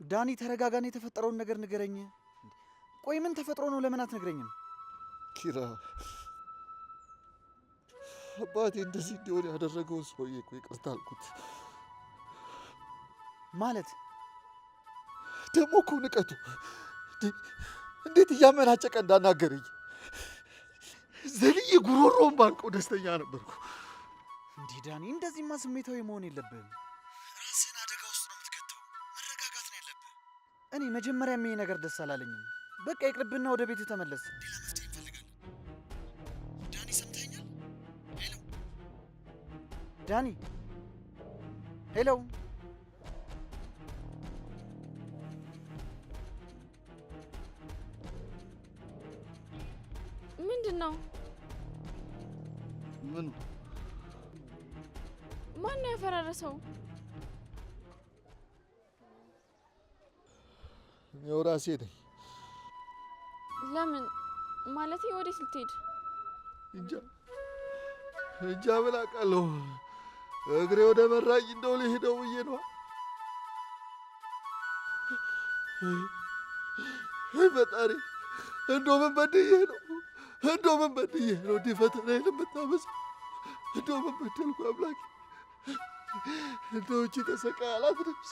ዳኒ ተረጋጋና የተፈጠረውን ነገር ንገረኝ። ቆይ ምን ተፈጥሮ ነው? ለምን አትነግረኝም? ኪራ አባቴ እንደዚህ እንዲሆን ያደረገውን ሰውዬ እኮ ይቅርታ አልኩት። ማለት ደግሞ እኮ ንቀቱ እንዴት እያመናጨቀ እንዳናገረኝ ዘልዬ ጉሮሮውን ባልቀው ደስተኛ ነበርኩ። እንዲህ ዳኒ፣ እንደዚህማ ስሜታዊ መሆን የለብህም። ራስህን አደጋ ውስጥ ነው የምትከተው። መረጋጋት ነው ያለብህ። እኔ መጀመሪያም ይሄ ነገር ደስ አላለኝም። በቃ ይቅርብና ወደ ቤቱ ተመለስ። ሌላ መፍትሄ እንፈልጋለን። ዳኒ ሰምተኸኛል? ሄሎ ዳኒ፣ ሄሎ። ምንድን ነው? ምን? ማን ነው ያፈራረሰው? እኔው ራሴ ነኝ። ለምን? ማለቴ ወዴት ልትሄድ? እንጃ ምን አውቃለሁ። እግሬ ወደ መራኝ እንደው ልሄደው ብዬ ነው። ፈጣሪ እንደው ምን በድዬ ነው? እንደው ምን በድዬ ነው እንዲህ ፈተናዬን የምታበዛው? እንደው ምን በደልኩ አምላኬ? እንደው እቺ ተሰቃያላት ነፍስ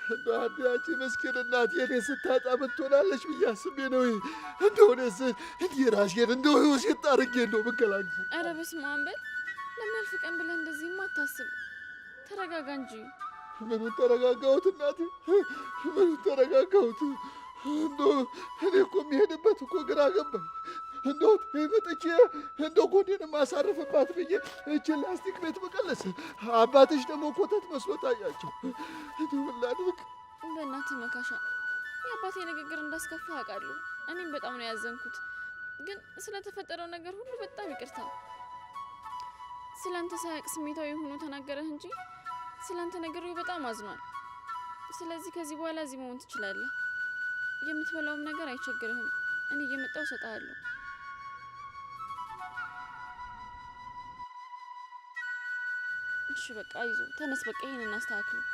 እንደው አንድ ያቺ ምስኪን እናቴ እኔ ስታጣ ምን ትሆናለች ብዬ አስቤ ነው። እንደው እኔስ እንዲህ ራሴን እንደው ሴት አድርጌ እንደው ብገላግል። ኧረ በስመ አብ በል። ለሚያልፍ ቀን ብለህ እንደዚህማ አታስብ። ተረጋጋ እንጂ። ምኑን ተረጋጋሁት እናቴ? ምኑን ተረጋጋሁት? እንደው እኔ እኮ የሚሄድበት እኮ ግራ ገባኝ። እንደው መጥቼ እንደው ጎኔን ማሳርፍባት ብዬ እችን ላስቲክ ቤት በቀለስ አባትሽ ደግሞ ኮተት መስሎ ታያቸው። እንደው ምን ላድርግ? በእናትህ መካሻ፣ የአባቴ ንግግር እንዳስከፋ አውቃለሁ። እኔም በጣም ነው ያዘንኩት። ግን ስለተፈጠረው ነገር ሁሉ በጣም ይቅርታ። ስላንተ ሳያውቅ ስሜታዊ ሆኖ ተናገረህ እንጂ ስላንተ ነገሩ በጣም አዝኗል። ስለዚህ ከዚህ በኋላ እዚህ መሆን ትችላለህ። የምትበላውም ነገር አይቸግርህም። እኔ እየመጣሁ እሰጥሃለሁ። እሺ በቃ አይዞ፣ ተነስ። በቃ ይሄን እናስተካክለው።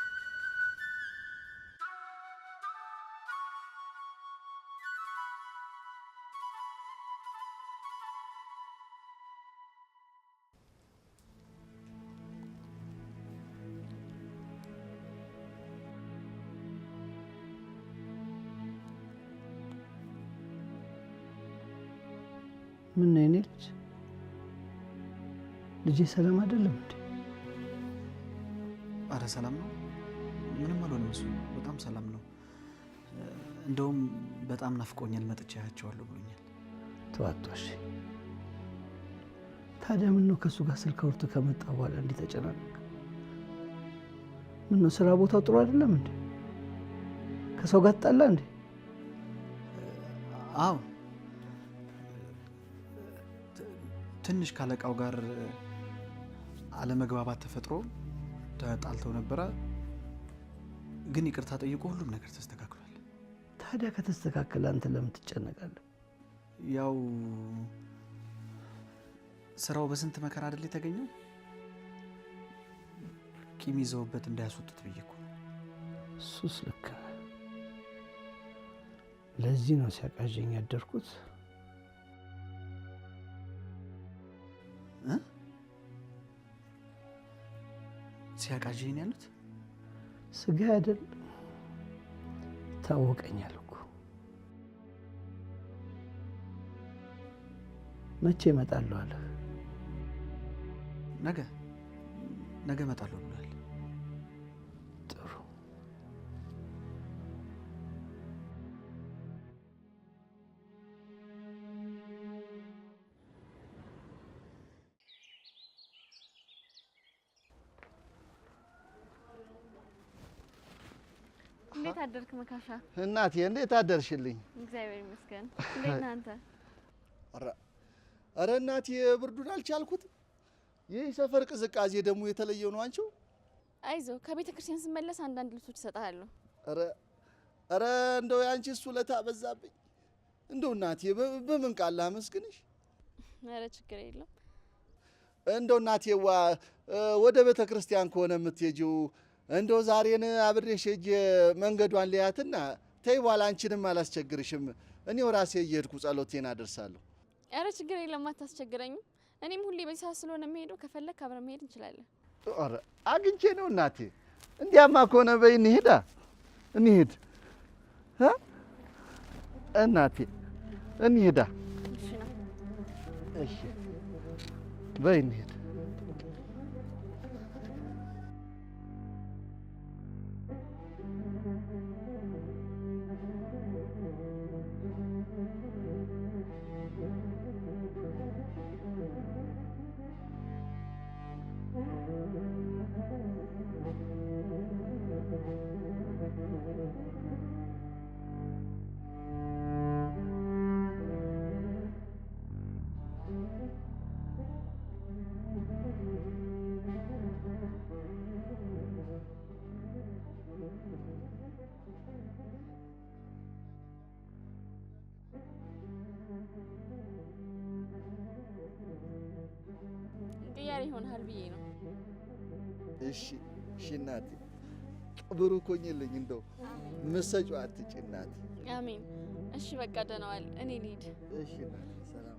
ምን ነው የኔ ልጅ? ልጄ ሰላም አይደለም እንዴ? አረ ሰላም ነው፣ ምንም አልሆነም። እሱ በጣም ሰላም ነው። እንደውም በጣም ናፍቆኛል፣ መጥቼ አያቸዋለሁ ብሎኛል። ተዋቷሽ። ታዲያ ምን ነው ከእሱ ጋር ስልክ አውርቶ ከመጣ በኋላ እንዲህ ተጨናነቀ? ምን ነው ስራ ቦታው ጥሩ አይደለም እንዴ? ከሰው ጋር ተጣላ እንዴ? አዎ ትንሽ ካለቃው ጋር አለመግባባት ተፈጥሮ ተጣልተው ነበረ። ግን ይቅርታ ጠይቆ ሁሉም ነገር ተስተካክሏል። ታዲያ ከተስተካከለ አንተ ለምን ትጨነቃለህ? ያው ስራው በስንት መከራ አይደል የተገኘው። ቂም ይዘውበት እንዳያስወጡት ብዬ እኮ ነው። እሱስ ልክ ነህ። ለዚህ ነው ሲያቃዠኝ ያደርኩት። ሲያቃዠኝ ያሉት ስጋ አይደል? ታወቀኛል እኮ። መቼ እመጣለሁ አለ? ነገ እመጣለሁ ብሏል። ጥሩ። እንዴት አደርክ መካሻ? እናቴ እንዴት አደርሽልኝ? እግዚአብሔር ይመስገን። እንዴት ነህ አንተ? ኧረ እናቴ ብርዱን አልቻልኩት። ይህ ሰፈር ቅዝቃዜ ደግሞ የተለየው ነው። አንቺው አይዞህ፣ ከቤተ ክርስቲያን ስመለስ አንዳንድ ልብሶች እሰጥሃለሁ። ኧረ እንደው ያንቺ እሱ ለታ በዛብኝ። እንደው እናቴ በምን ቃል ላመስግንሽ? ኧረ ችግር የለም። እንደው እናቴዋ ወደ ቤተ ክርስቲያን ከሆነ የምትሄጂው እንደው ዛሬን አብሬሽ ሄጄ መንገዷን ልያትና ተይ፣ በኋላ አንቺንም አላስቸግርሽም። እኔው ራሴ እየሄድኩ ጸሎቴን አደርሳለሁ። ኧረ ችግር የለም፣ አታስቸግረኝም። እኔም ሁሌ በዚህ ሰዓት ስለሆነ የምሄደው፣ ከፈለክ አብረን መሄድ እንችላለን። ኧረ አግኝቼ ነው እናቴ። እንዲያማ ከሆነ በይ እንሂዳ፣ እንሂድ እናቴ፣ እንሂዳ። እሺ ነው። እሺ በይ እንሂድ። ቅያሬ ይሆናል ብዬ ነው። እሺ እናቴ፣ ብሩክ ሆኜልኝ እንደው ምሰጪው አትጪ እናቴ። አሜን። እሺ በቃ ደህና ዋል። እኔ ልሂድ። እሺ እናቴ፣ ሰላም።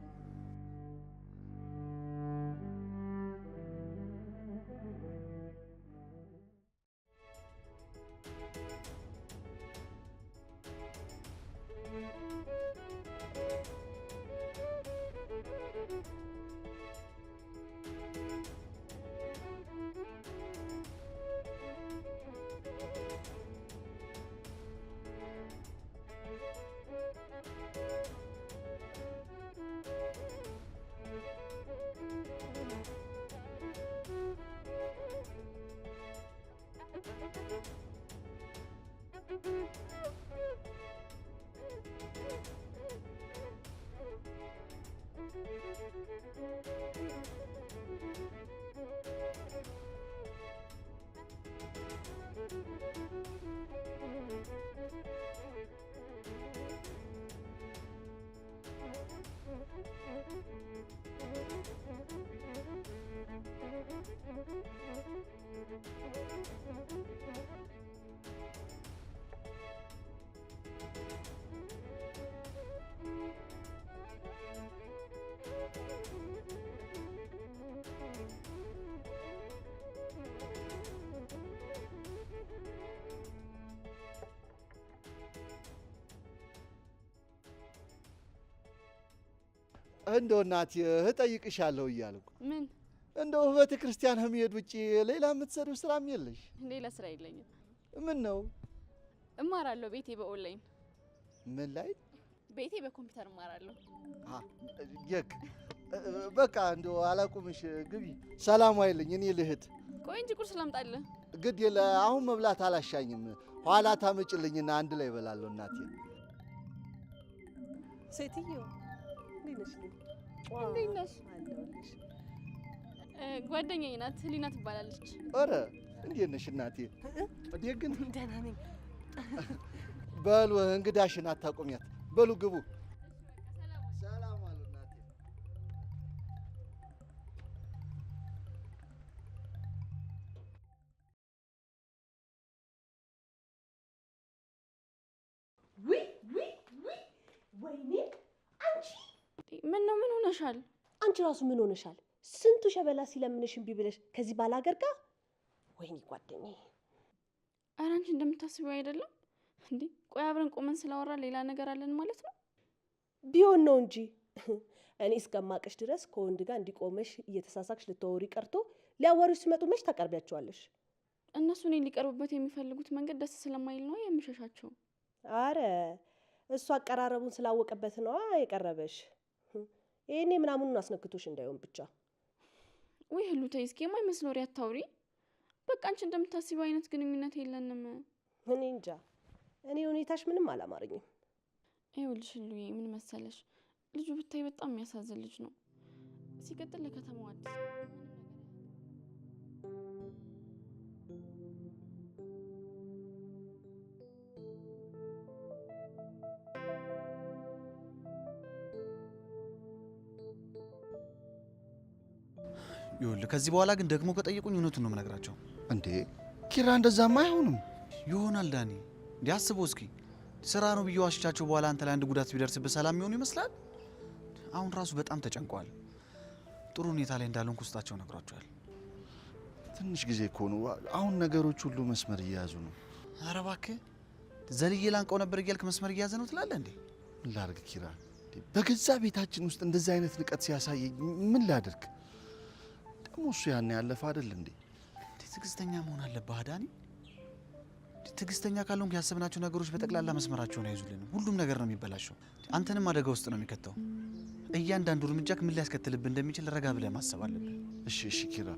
እንደው እናቴ እጠይቅሻለሁ እያልኩ ምን እንደው ቤተ ክርስቲያን ከመሄድ ውጪ ሌላ የምትሰሪው ስራም የለሽ? ሌላ ስራ የለኝም። ምን ነው? እማራለሁ ቤቴ በኦንላይን። ምን ላይ? ቤቴ በኮምፒውተር እማራለሁ። የክ በቃ እንደው አላቁምሽ፣ ግቢ። ሰላም አይልኝ፣ እኔ ልሂድ። ቆይ እንጂ ቁርስ ላምጣልህ። ግድ የለ አሁን መብላት አላሻኝም። ኋላ ታመጭልኝና አንድ ላይ እበላለሁ እናቴ። ሴትዮ እንዴት ነሽ? ጓደኛዬ ናት፣ ህሊና ትባላለች። ኧረ እንዴት ነሽ እናቴ? ግን ደህና ነኝ። በሉ እንግዳሽን አታቆሚያት። በሉ ግቡ። ሰላም አሉ እናቴ። ወይኔ አንቺ ምን ነው? ምን ሆነሻል? አንቺ ራሱ ምን ሆነሻል? ስንቱ ሸበላ ሲለምንሽ እምቢ ብለሽ ከዚህ ባላገር ጋር። ወይኔ ጓደኛዬ። ኧረ አንቺ እንደምታስቢው አይደለም እንዴ። ቆይ አብረን ቆመን ስላወራ ሌላ ነገር አለን ማለት ነው? ቢሆን ነው እንጂ እኔ እስከማቅሽ ድረስ ከወንድ ጋር እንዲቆመሽ እየተሳሳቅሽ ልታወሪ ቀርቶ ሊያወሩሽ ሲመጡ መች ታቀርቢያቸዋለሽ? እነሱ እኔን ሊቀርቡበት የሚፈልጉት መንገድ ደስ ስለማይል ነው የምሸሻቸው። አረ እሱ አቀራረቡን ስላወቀበት ነዋ የቀረበሽ። ይሄኔ ምናምኑን አስነክቶሽ እንዳይሆን ብቻ። ወይ ህሉ ተይ እስኪ የማይመስል ወሬ አታውሪ። በቃ አንቺ እንደምታስቢው አይነት ግንኙነት የለንም። እኔ እንጃ፣ እኔ ሁኔታሽ ምንም አላማረኝም። ይኸውልሽ ህሉዬ፣ ምን መሰለሽ፣ ልጁ ብታይ በጣም የሚያሳዝን ልጅ ነው። ሲቀጥል ለከተማው አዲስ ይኸውልህ ከዚህ በኋላ ግን ደግሞ ከጠየቁኝ እውነቱን ነው የምነግራቸው። እንዴ ኪራ፣ እንደዛማ አይሆንም። ይሆናል ዳኒ። እንዲያስበው እስኪ ስራ ነው ብዬ ዋሽቻቸው በኋላ አንተ ላይ አንድ ጉዳት ቢደርስብህ ሰላም የሚሆኑ ይመስላል? አሁን ራሱ በጣም ተጨንቀዋል። ጥሩ ሁኔታ ላይ እንዳልሆንኩ ውስጣቸው ነግሯቸዋል። ትንሽ ጊዜ እኮ ነው። አሁን ነገሮች ሁሉ መስመር እየያዙ ነው። ኧረ እባክህ ዘልዬ ላንቀው ነበር እያልክ መስመር እየያዘ ነው ትላለህ እንዴ? ምን ላድርግ ኪራ፣ በገዛ ቤታችን ውስጥ እንደዚህ አይነት ንቀት ሲያሳየኝ ምን ላድርግ? ደግሞ እሱ ያን ያለፈ አይደል እንዴ? ትዕግስተኛ መሆን አለብህ ዳኒ። ትዕግስተኛ ካልሆንክ ያሰብናቸው ነገሮች በጠቅላላ መስመራቸውን አይዙልንም። ሁሉም ነገር ነው የሚበላሸው። አንተንም አደጋ ውስጥ ነው የሚከተው። እያንዳንዱ እርምጃ ምን ሊያስከትልብህ እንደሚችል ረጋ ብለህ ማሰብ አለብህ። እሺ ኪራ፣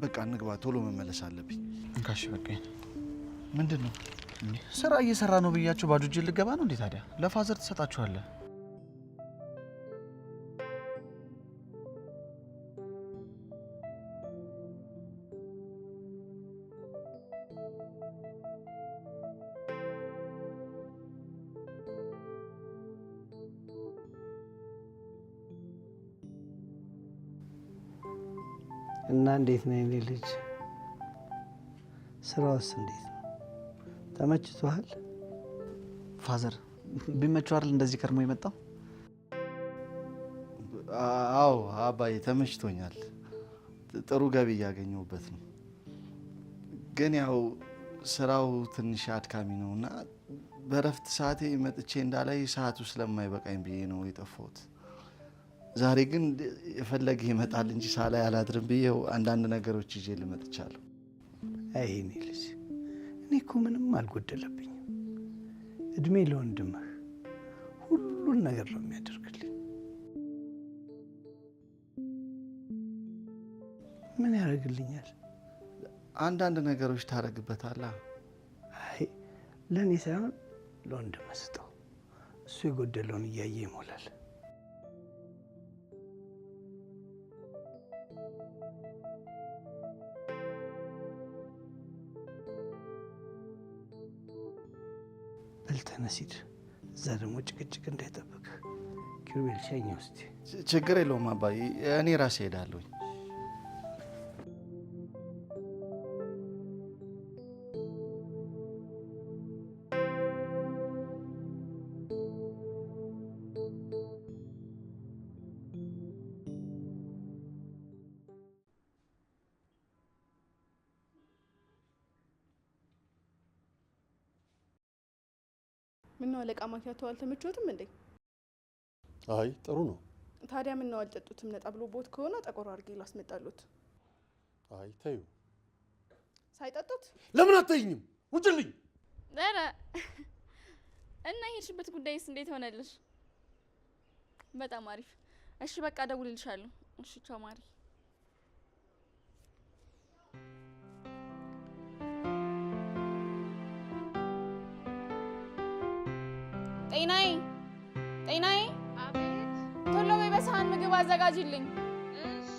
በቃ እንግባ፣ ቶሎ መመለስ አለብኝ። እንካሽ በቃ። ምንድን ነው? ስራ እየሰራ ነው ብያቸው ባዶ እጅ ልገባ ነው እንዴ? ታዲያ ለፋዘር ትሰጣችኋለህ። እና እንዴት ነው የኔ ልጅ? ስራውስ እንዴት ነው? ተመችቶሃል? ፋዘር ቢመቸው አይደል እንደዚህ ከርሞ የመጣው? አዎ አባዬ ተመችቶኛል። ጥሩ ገቢ እያገኘሁበት ነው። ግን ያው ስራው ትንሽ አድካሚ ነውና በረፍት ሰዓቴ መጥቼ እንዳላይ ሰዓቱ ስለማይበቃኝ ብዬ ነው የጠፋሁት። ዛሬ ግን የፈለገ ይመጣል እንጂ ሳላይ አላድርም ብዬው አንዳንድ ነገሮች ይዤ ልመጥቻለሁ። አይ እኔ ልጅ፣ እኔ እኮ ምንም አልጎደለብኝም። እድሜ ለወንድምህ ሁሉን ነገር ነው የሚያደርግልኝ። ምን ያደርግልኛል? አንዳንድ ነገሮች ታደርግበታለህ። አይ ለእኔ ሳይሆን ለወንድምህ ስጠው። እሱ የጎደለውን እያየ ይሞላል። በልተነስ ሂድ። እዛ ደግሞ ጭቅጭቅ እንዳይጠብቅ። ኪሩቤል ሸኝ ውስጥ። ችግር የለውም አባዬ፣ እኔ ራሴ ሄዳለሁኝ። ምን ነው አለቃ ማኪያቶ አልተመቾትም እንዴ? አይ ጥሩ ነው። ታዲያ ምን ነው አልጠጡትም? ነጣ ብሎ ቦት ከሆነ ጠቆር አድርጌ ላስመጣሉት። አይ ተይው። ሳይጠጡት ለምን አትይኝም? ውጭልኝ። ኧረ እና ሄድሽበት ጉዳይስ እንዴት ሆነልሽ? በጣም አሪፍ። እሺ በቃ እደውልልሻለሁ። እሺ ቻው ማሪ። ጤናዬ ጤናዬ፣ አቤት። ቶሎ በይ በሳህን ምግብ አዘጋጅልኝ። እሺ።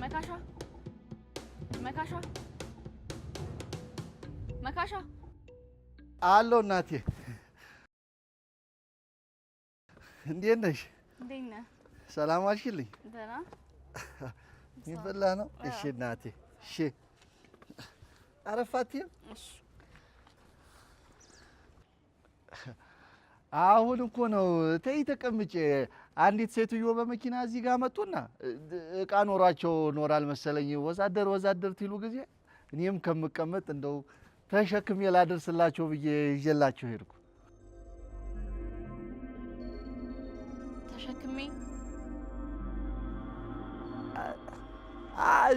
መካሻ መካሻ መካሻ አለው እናቴ። እንዴት ነሽ? እንዴት ነህ? ሰላም ዋልሽልኝ? ደህና። የሚበላ ነው? እሺ እናቴ። እሺ አረፋት። እሺ አሁን እኮ ነው ተይ ተቀምጬ። አንዲት ሴትዮ በመኪና እዚህ ጋር መጡና እቃ ኖሯቸው ኖራል መሰለኝ ወዛደር ወዛደር ትሉ ጊዜ እኔም ከምቀመጥ እንደው ተሸክሜ ላደርስላቸው ብዬ ይዤላቸው ሄድኩ። ተሸክሜ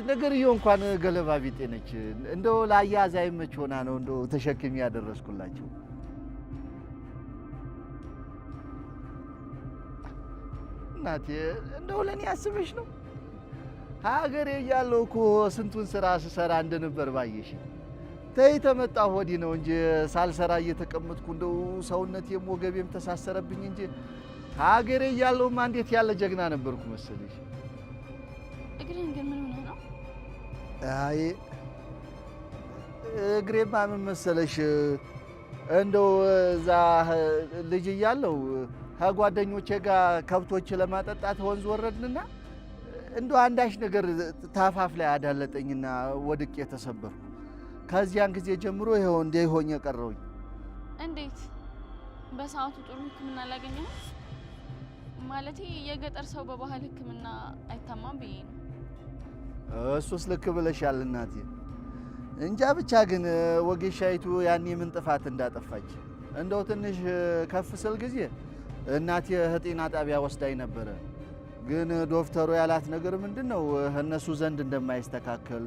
ነገርየው እንኳን ገለባ ቢጤ ነች። እንደው ለአያያዝ አይመች ሆና ነው እንደው ተሸክሜ ያደረስኩላቸው። እናቴ እንደው ለኔ አስበሽ ነው? ሀገሬ እያለሁ እኮ ስንቱን ስራ ስሰራ እንደነበር ባየሽ። ተይ ተመጣሁ ወዲህ ነው እንጂ ሳልሰራ እየተቀመጥኩ እንደው ሰውነቴም ወገቤም ተሳሰረብኝ እንጂ ሀገሬ እያለሁማ እንዴት ያለ ጀግና ነበርኩ መሰለሽ። እግርህን ግን ምን ሆነህ ነው? አይ እግሬማ ምን መሰለሽ እንደው እዛ ልጅ እያለሁ ከጓደኞቼ ጋር ከብቶች ለማጠጣት ወንዝ ወረድንና እንደው አንዳች ነገር ታፋፍ ላይ አዳለጠኝና ወድቄ ተሰበርኩ። ከዚያን ጊዜ ጀምሮ ይኸው እንደ ሆኜ ቀረሁኝ። እንዴት? በሰዓቱ ጥሩ ሕክምና አላገኘህም? ማለቴ የገጠር ሰው በባህል ሕክምና አይታማም ብዬ ነው። እሱስ ልክ ብለሻል እናቴ። እንጃ ብቻ ግን ወጌሻይቱ ያኔ ምን ጥፋት እንዳጠፋች እንደው ትንሽ ከፍ ስል ጊዜ እናቴ ጤና ጣቢያ ወስዳኝ ነበረ። ግን ዶክተሩ ያላት ነገር ምንድን ነው እነሱ ዘንድ እንደማይስተካከል፣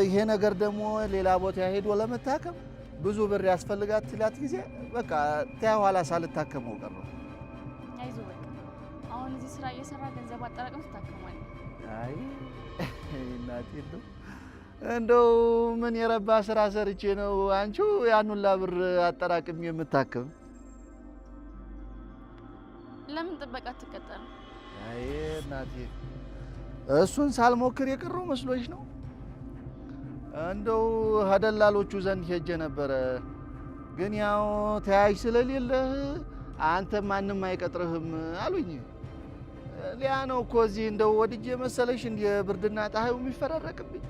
ይሄ ነገር ደግሞ ሌላ ቦታ ሄዶ ለመታከም ብዙ ብር ያስፈልጋት ትላት ጊዜ በቃ ተያኋላ ሳልታከመው ቀረሁ። አይዞህ በቃ አሁን እዚህ ስራ እየሰራ ገንዘብ አጠራቅም ትታከማለህ። አይ እናቴ እንደው ምን የረባ ስራ ሰርቼ ነው አንቺው ያን ሁላ ብር አጠራቅም የምታከም? ለምን ጥበቃ አትቀጠርም? አይ እናቴ እሱን ሳልሞክር የቀረው መስሎሽ ነው? እንደው ከደላሎቹ ዘንድ ሄጄ ነበረ። ግን ያው ተያዥ ስለሌለህ አንተ ማንም አይቀጥርህም አሉኝ። ሊያ ነው እኮ እዚህ እንደው ወድጄ መሰለሽ እንደ ብርድና ፀሐዩ የሚፈራረቅብኝ።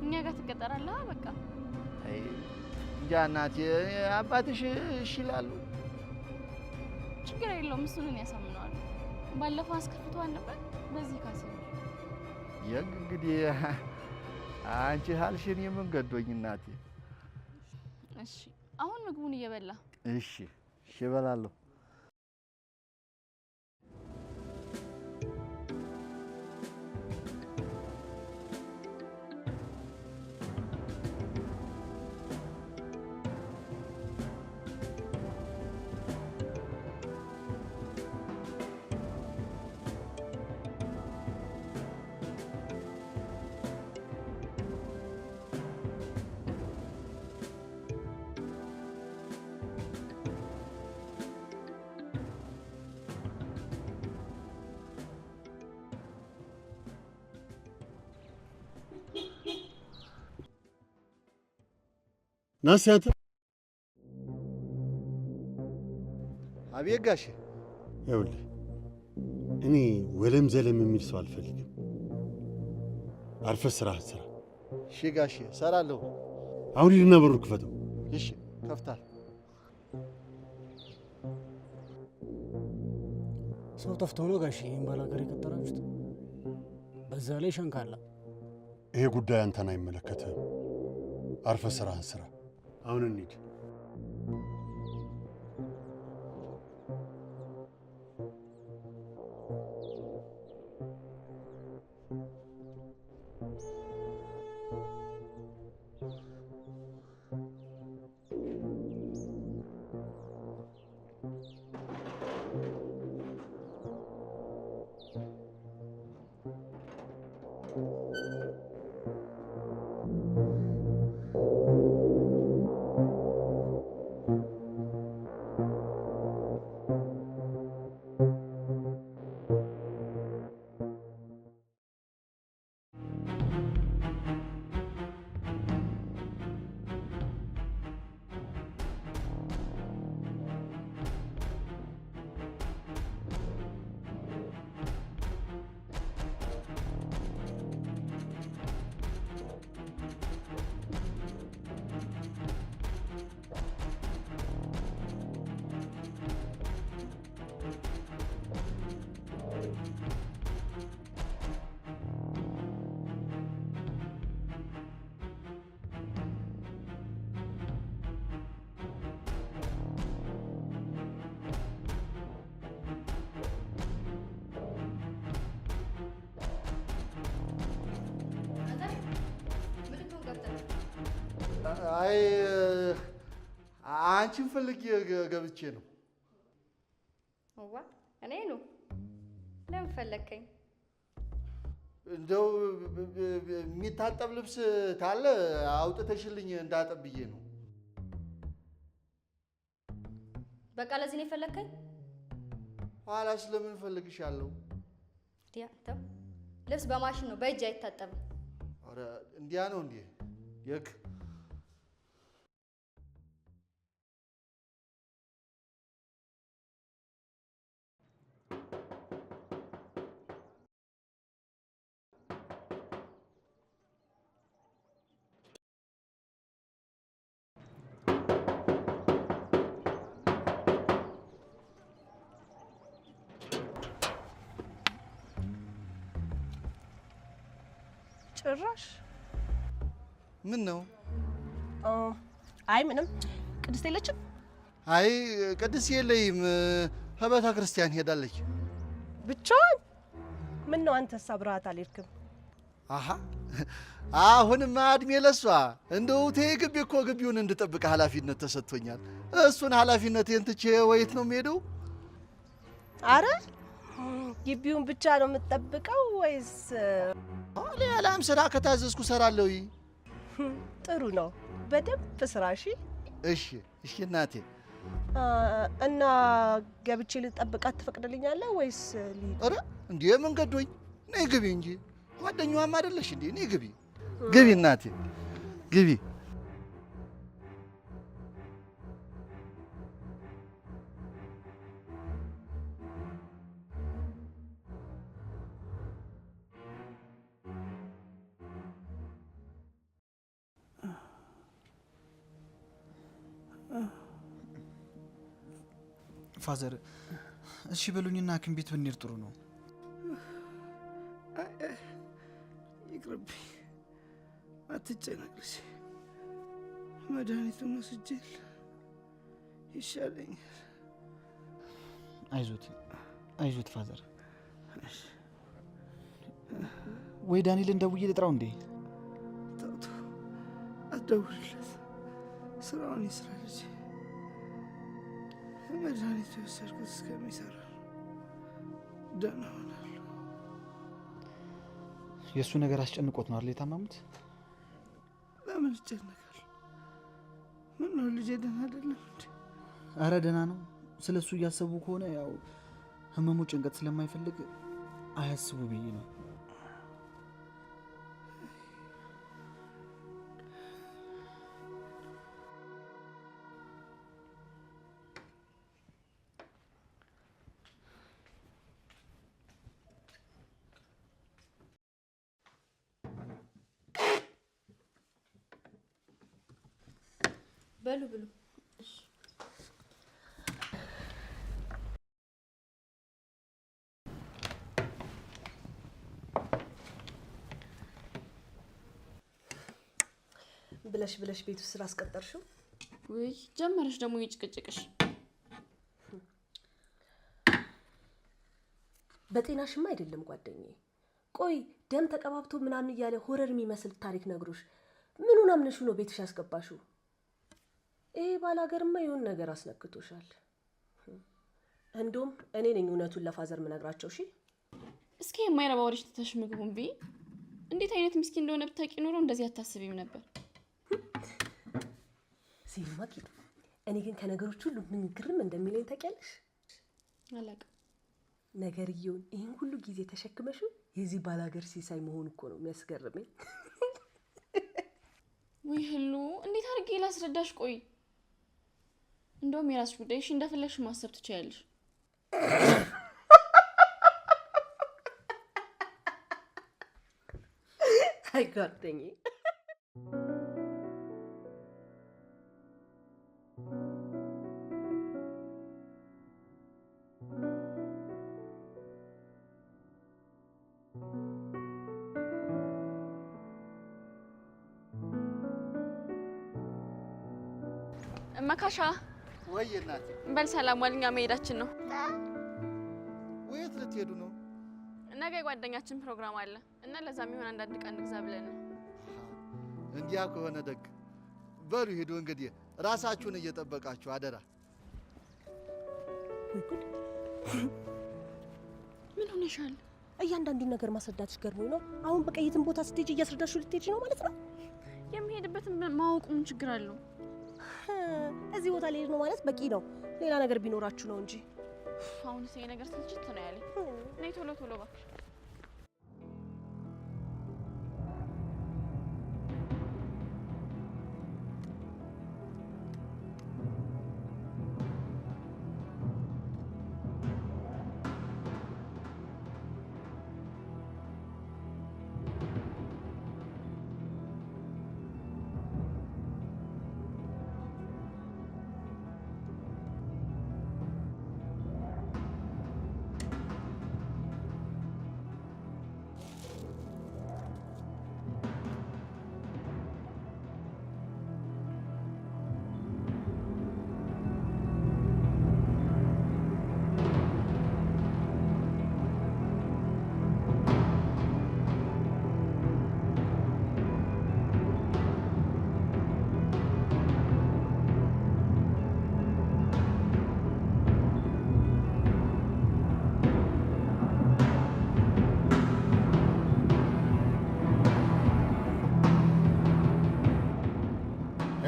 እኛ ጋር ትቀጠራለህ በቃ። አይ እንጃ እናቴ፣ አባትሽ እሺ ይላሉ? ችግር የለውም፣ እሱን ያሳምነዋል። ባለፈው አስከፍተዋል ነበር በዚህ ካሴ። እንግዲህ አንቺ ሀልሽን የምንገዶኝ እናቴ። እሺ አሁን ምግቡን እየበላ። እሺ እበላለሁ። ናስያተ አቤት ጋሼ። ይኸውልህ እኔ ወለም ዘለም የሚል ሰው አልፈልግም። አርፈህ ስራህን ስራ። እሺ ጋሼ፣ እሰራለሁ። አሁን ሂድና በሩን ክፈተው። እሺ፣ ከፍታል። ሰው ጠፍቶ ነው ጋሼ ይህን ባላገር የቀጠራችሁት? በዛ ላይ ሸንካላ። ይሄ ጉዳይ አንተን አይመለከትህም። አርፈህ ስራህን ስራ። አሁን እንሂድ። አይ አንቺን ፈልጌ ገብቼ ነው። ዋ እኔ ነው? ለምን ፈለከኝ? እንደው የሚታጠብ ልብስ ካለ አውጥተሽልኝ እንዳጠብ ብዬ ነው። በቃ ለዚህ ነው የፈለከኝ? ኋላስ ለምን እፈልግሻለሁ? ዲያ ተው፣ ልብስ በማሽን ነው በእጅ አይታጠብም። ኧረ እንዲያ ነው እንዴ? የክ ጭራሽ ምን ነው? አይ ምንም። ቅድስት የለችም? አይ ቅድስት የለይም፣ ከቤተ ክርስቲያን ሄዳለች። ብቻዋን? ምን ነው አንተስ አብረሃት አልሄድክም? አሃ አሁንማ እድሜ ለሷ። እንደው ተይ ግቢ እኮ ግቢውን እንድጠብቅ ኃላፊነት ተሰጥቶኛል። እሱን ኃላፊነቴን ትቼ ወዴት ነው የምሄደው? አረ ግቢውን ብቻ ነው የምትጠብቀው ወይስ ሌላም ስራ ከታዘዝኩ እሰራለሁ? ጥሩ ነው፣ በደንብ ስራ። እሺ እሺ እሺ እናቴ። እና ገብቼ ልጠብቃት ትፈቅድልኛለህ ወይስ ልሂድ? ኧረ እንዴ ምን ገዶኝ? ነይ ግቢ እንጂ ጓደኛዋም አይደለሽ እንዴ? ነይ ግቢ ግቢ እናቴ ግቢ። ፋዘር እሺ በሉኝና ሐኪም ቤት ብንሄድ ጥሩ ነው። ይቅርብኝ፣ አትጨነቅ ልጄ። መድኃኒቱን ወስጄ ይሻለኛል። አይዞት አይዞት ፋዘር። ወይ ዳንኤልን ደውዬ ልጥራው እንዴ? ተውቶ አትደውልለት፣ ስራውን ይስራ ልጄ። መድኃኒቱ የወሰድኩት እስከሚሰራ ደህና ሆናለሁ። የእሱ ነገር አስጨንቆት ነው አይደል የታመሙት? ለምን ይጨነቃል? ምን ነው ልጄ ደህና አይደለም እንዴ? አረ ደህና ነው። ስለ እሱ እያሰቡ ከሆነ ያው ህመሙ ጭንቀት ስለማይፈልግ አያስቡ ብዬ ነው። በሉ ብሉ። ብለሽ ቤቱ ስራ አስቀጠርሽው? ወይ ጀመረሽ ደግሞ ይጭቅጭቅሽ። በጤናሽማ አይደለም ጓደኛዬ። ቆይ ደም ተቀባብቶ ምናምን እያለ ሆረር የሚመስል ታሪክ ነግሮሽ ምኑን አምነሽ ነው ቤትሽ ያስገባሽው? ይሄ ባላገርማ የሆነ ነገር አስነክቶሻል። እንደውም እኔ ነኝ እውነቱን ለፋዘር ምነግራቸው። እሺ እስኪ የማይረባ ወሬሽ ትተሽ ምግቡን ቢ እንዴት አይነት ምስኪን እንደሆነ ብታውቂ ኖሮ እንደዚህ አታስቢም ነበር። ሲማቂ እኔ ግን ከነገሮች ሁሉ ምን ግርም እንደሚለኝ ታውቂያለሽ? አላውቅም። ነገርየውን ይሄን ሁሉ ጊዜ ተሸክመሽው የዚህ ባላገር ሲሳይ መሆን እኮ ነው የሚያስገርመኝ። ወይ ህሉ እንዴት አድርጌ ላስረዳሽ? ቆይ እንደውም የራስሽ ጉዳይ። እሺ እንደፈለግሽ ማሰብ ትችያለሽ። አይ ጓደኛዬ መካሻ ወይ እናት በል ሰላም ዋልኛ መሄዳችን ነው። ወይት ልትሄዱ ነው? ነገ ጓደኛችን ፕሮግራም አለ እና ለዛም ይሆን አንዳንድ ቀን እንግዛ ብለን ነው። እንዲያ ከሆነ ደግ በሉ ሄዱ። እንግዲህ ራሳችሁን እየጠበቃችሁ አደራ። ምን ሆነሻል? እያንዳንዱን ነገር ማስረዳትሽ ገርሞኝ ነው። አሁን በቃ የትም ቦታ ስትሄጂ እያስረዳሽው ልትሄጂ ነው ማለት ነው? የሚሄድበትን ማወቁ ምን ችግር አለው? እዚህ ቦታ ላይ ነው ማለት በቂ ነው። ሌላ ነገር ቢኖራችሁ ነው እንጂ አሁን ይሄ ነገር ስልችት ነው ያለኝ። ነይ ቶሎ ቶሎ እባክሽ።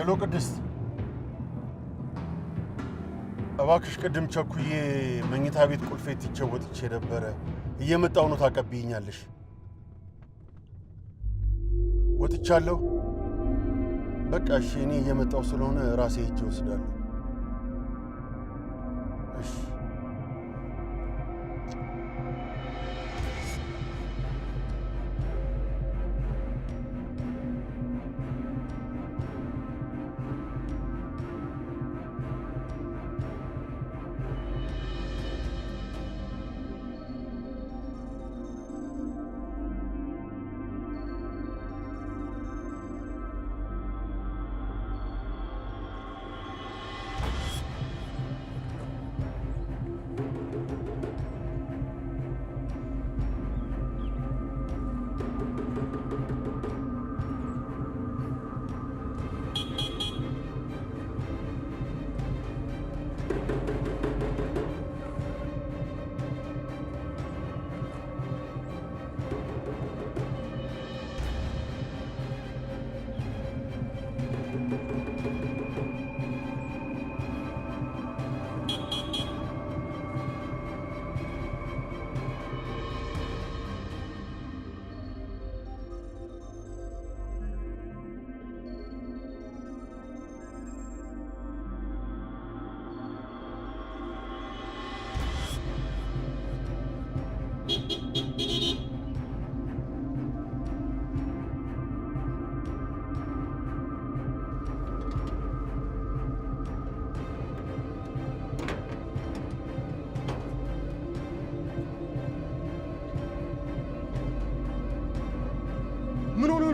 ሄሎ ቅድስት፣ እባክሽ ቅድም ቸኩዬ መኝታ ቤት ቁልፌት ትቼ ወጥቼ ነበረ። እየመጣሁ ነው፣ ታቀብይኛለሽ? ወጥቻለሁ። በቃ እሺ፣ እኔ እየመጣሁ ስለሆነ ራሴ ሄጄ እወስዳለሁ። እሺ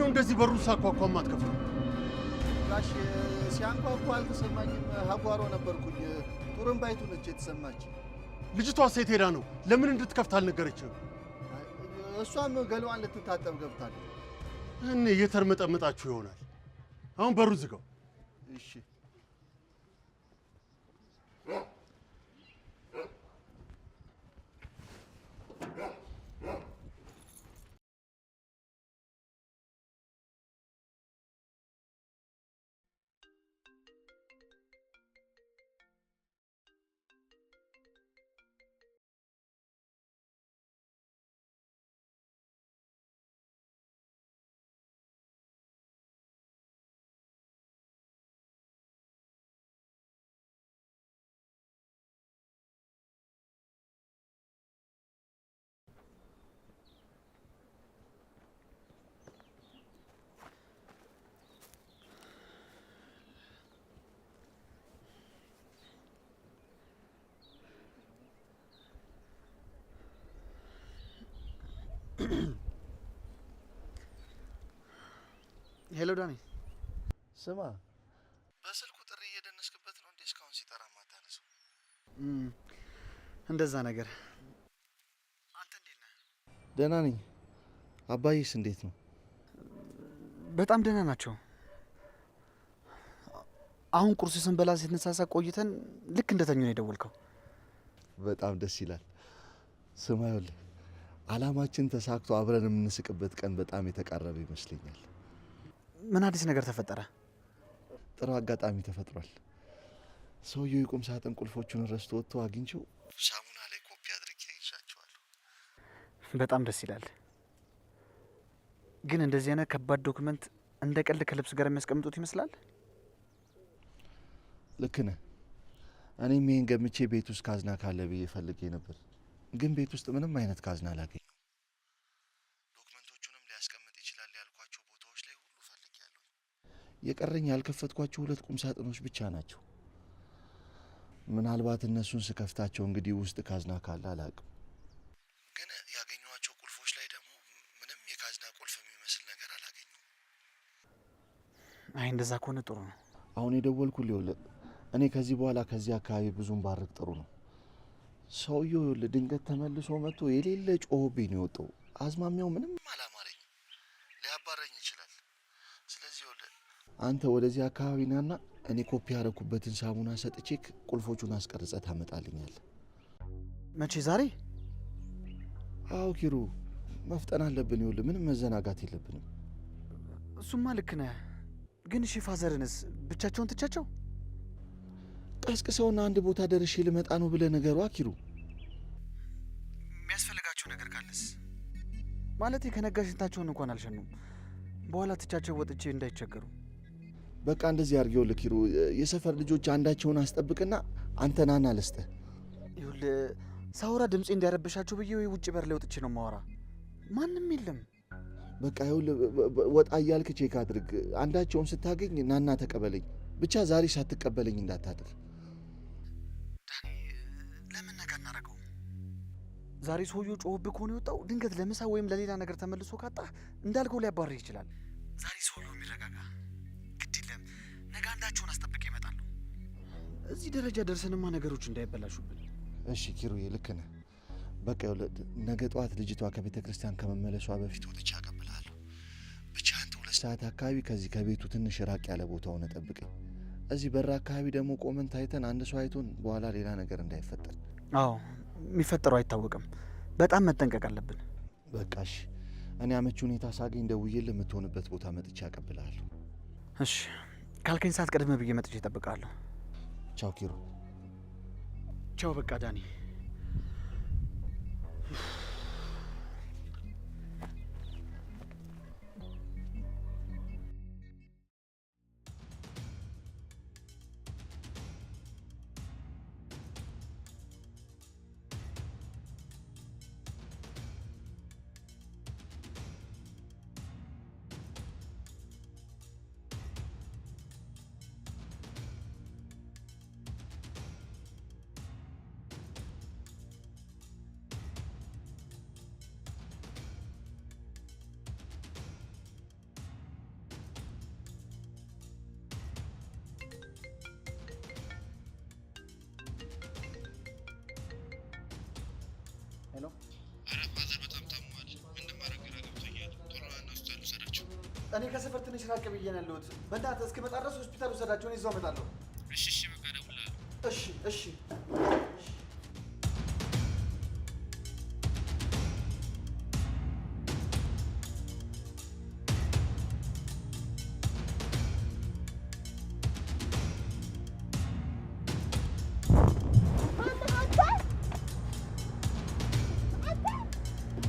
ነው እንደዚህ በሩን ሳኳኳ ማትከፍተው? ጋሽ ሲያንኳኳ አልተሰማኝም። ሀጓሮ ነበርኩኝ። ጡሩምባይቱ ነች የተሰማች። ልጅቷ ሴት ሄዳ ነው ለምን እንድትከፍት አልነገረችም? እሷም ገላዋን ልትታጠብ ገብታለች። እኔ እየተርመጠመጣችሁ ይሆናል። አሁን በሩን ዝጋው። እሺ። ሄሎ ዳኒ፣ ስማ፣ በስልኩ ጥሪ እየደነስክበት ነው እንዴ? እስካሁን ሲጠራ ማታነሳው? እንደዛ ነገር። አንተ እንዴት ነህ? ደህና ነኝ። አባዬስ እንዴት ነው? በጣም ደህና ናቸው። አሁን ቁርስ ስንበላ ስንሳሳ ቆይተን ልክ እንደተኙ ነው የደወልከው። በጣም ደስ ይላል። ስማ፣ ይኸውልህ አላማችን ተሳክቶ አብረን የምንስቅበት ቀን በጣም የተቃረበ ይመስለኛል። ምን አዲስ ነገር ተፈጠረ? ጥሩ አጋጣሚ ተፈጥሯል። ሰውየው የቁም ሳጥን ቁልፎቹን ረስቶ ወጥቶ አግኝቼው ሳሙና ላይ ኮፒ አድርጌ ይዣቸዋለሁ። በጣም ደስ ይላል። ግን እንደዚህ አይነት ከባድ ዶክመንት እንደ ቀልድ ከልብስ ጋር የሚያስቀምጡት ይመስላል። ልክ ነህ። እኔም ይሄን ገምቼ ቤት ውስጥ ካዝና ካለ ብዬ ፈልጌ ነበር፣ ግን ቤት ውስጥ ምንም አይነት ካዝና አላገኘሁም። ዶክመንቶቹንም ሊያስቀምጥ ይችላል ያልኳቸው ቦታዎች ላይ ሁሉ ፈልጌያለሁ። የቀረኝ ያልከፈትኳቸው 2 ቁም ሳጥኖች ብቻ ናቸው። ምናልባት እነሱን ስከፍታቸው እንግዲህ ውስጥ ካዝና ካለ አላውቅም። ግን ያገኘኋቸው ቁልፎች ላይ ደግሞ ምንም የካዝና ቁልፍ የሚመስል ነገር አላገኘሁም። አይ እንደዛ ከሆነ ጥሩ ነው። አሁን የደወልኩልህ ይኸውልህ፣ እኔ ከዚህ በኋላ ከዚህ አካባቢ ብዙም ባርቅ ጥሩ ነው። ሰውየው ይኸውልህ ድንገት ተመልሶ መጥቶ የሌለ ጮሆብኝ ነው የወጣው። አዝማሚያው ምንም አላማረኝ፣ ሊያባረኝ ይችላል። ስለዚህ ይኸውልህ አንተ ወደዚህ አካባቢ ናና እኔ ኮፒ ያደረኩበትን ሳሙና ሰጥቼ ቁልፎቹን አስቀርጸህ ታመጣልኛለህ። መቼ? ዛሬ? አዎ ኪሩ፣ መፍጠን አለብን። ይኸውልህ ምንም መዘናጋት የለብንም። እሱማ ልክ ነህ። ግን እሺ ፋዘርንስ ብቻቸውን ትቻቸው? ቀስቅሰውና አንድ ቦታ ደርሼ ልመጣ ነው ብለህ ነገሯ ኪሩ። የሚያስፈልጋቸው ነገር ካለስ? ማለቴ ከነጋ ሽንታቸውን እንኳን አልሸኑም። በኋላ ትቻቸው ወጥቼ እንዳይቸገሩ። በቃ እንደዚህ አድርጌው ለኪሩ። የሰፈር ልጆች አንዳቸውን አስጠብቅና አንተ ናና ልስጥህ። ይኸውልህ ሳውራ ድምፄ እንዲያረብሻቸው ብዬ ውጭ በር ላይ ወጥቼ ነው ማወራ። ማንም የለም። በቃ ይኸውልህ ወጣ እያልክ ቼክ አድርግ። አንዳቸውን ስታገኝ ናና ተቀበለኝ። ብቻ ዛሬ ሳትቀበለኝ እንዳታድር። ዳኒ፣ ለምን ነገር እናደርገው? ዛሬ ሰውየው ጮህብህ ከሆነ የወጣው ድንገት ለምሳ ወይም ለሌላ ነገር ተመልሶ ካጣህ እንዳልከው ሊያባርህ ይችላል። ዛሬ ሰውየው የሚረጋጋ ግድ የለም። ነገ አንዳቸውን አስጠብቅ ይመጣሉ። እዚህ ደረጃ ደርሰንማ ነገሮች እንዳይበላሹብን። እሺ ኪሩዬ፣ ልክ ነህ። በቃ ይኸውልህ ነገ ጠዋት ልጅቷ ከቤተ ክርስቲያን ከመመለሷ በፊት ወጥቼ አቀብልሃለሁ። ብቻ አንተ 2 ሰዓት አካባቢ ከዚህ ከቤቱ ትንሽ ራቅ ያለ ቦታ ሆነ ጠብቀኝ። እዚህ በር አካባቢ ደግሞ ቆመን ታይተን አንድ ሰው አይቶን በኋላ ሌላ ነገር እንዳይፈጠር። አዎ የሚፈጠረው አይታወቅም። በጣም መጠንቀቅ አለብን። በቃ እሺ፣ እኔ አመቺ ሁኔታ ሳገኝ ደውዬልህ የምትሆንበት ቦታ መጥቼ አቀብልሃለሁ። እሺ ካልከኝ ሰዓት ቀደም ብዬ መጥቼ እጠብቅሃለሁ። ቻው ኪሩ። ቻው። በቃ ዳኒ። እኔ ከሰፈር ትንሽ ራቅ ብዬ ነው ያለሁት። በእናትህ እስክመጣ ድረስ ሆስፒታል ወሰዳቸው፣ እኔ እዛው እመጣለሁ። እሺ እሺ፣ በቃ እደውልልሃለሁ። እሺ እሺ።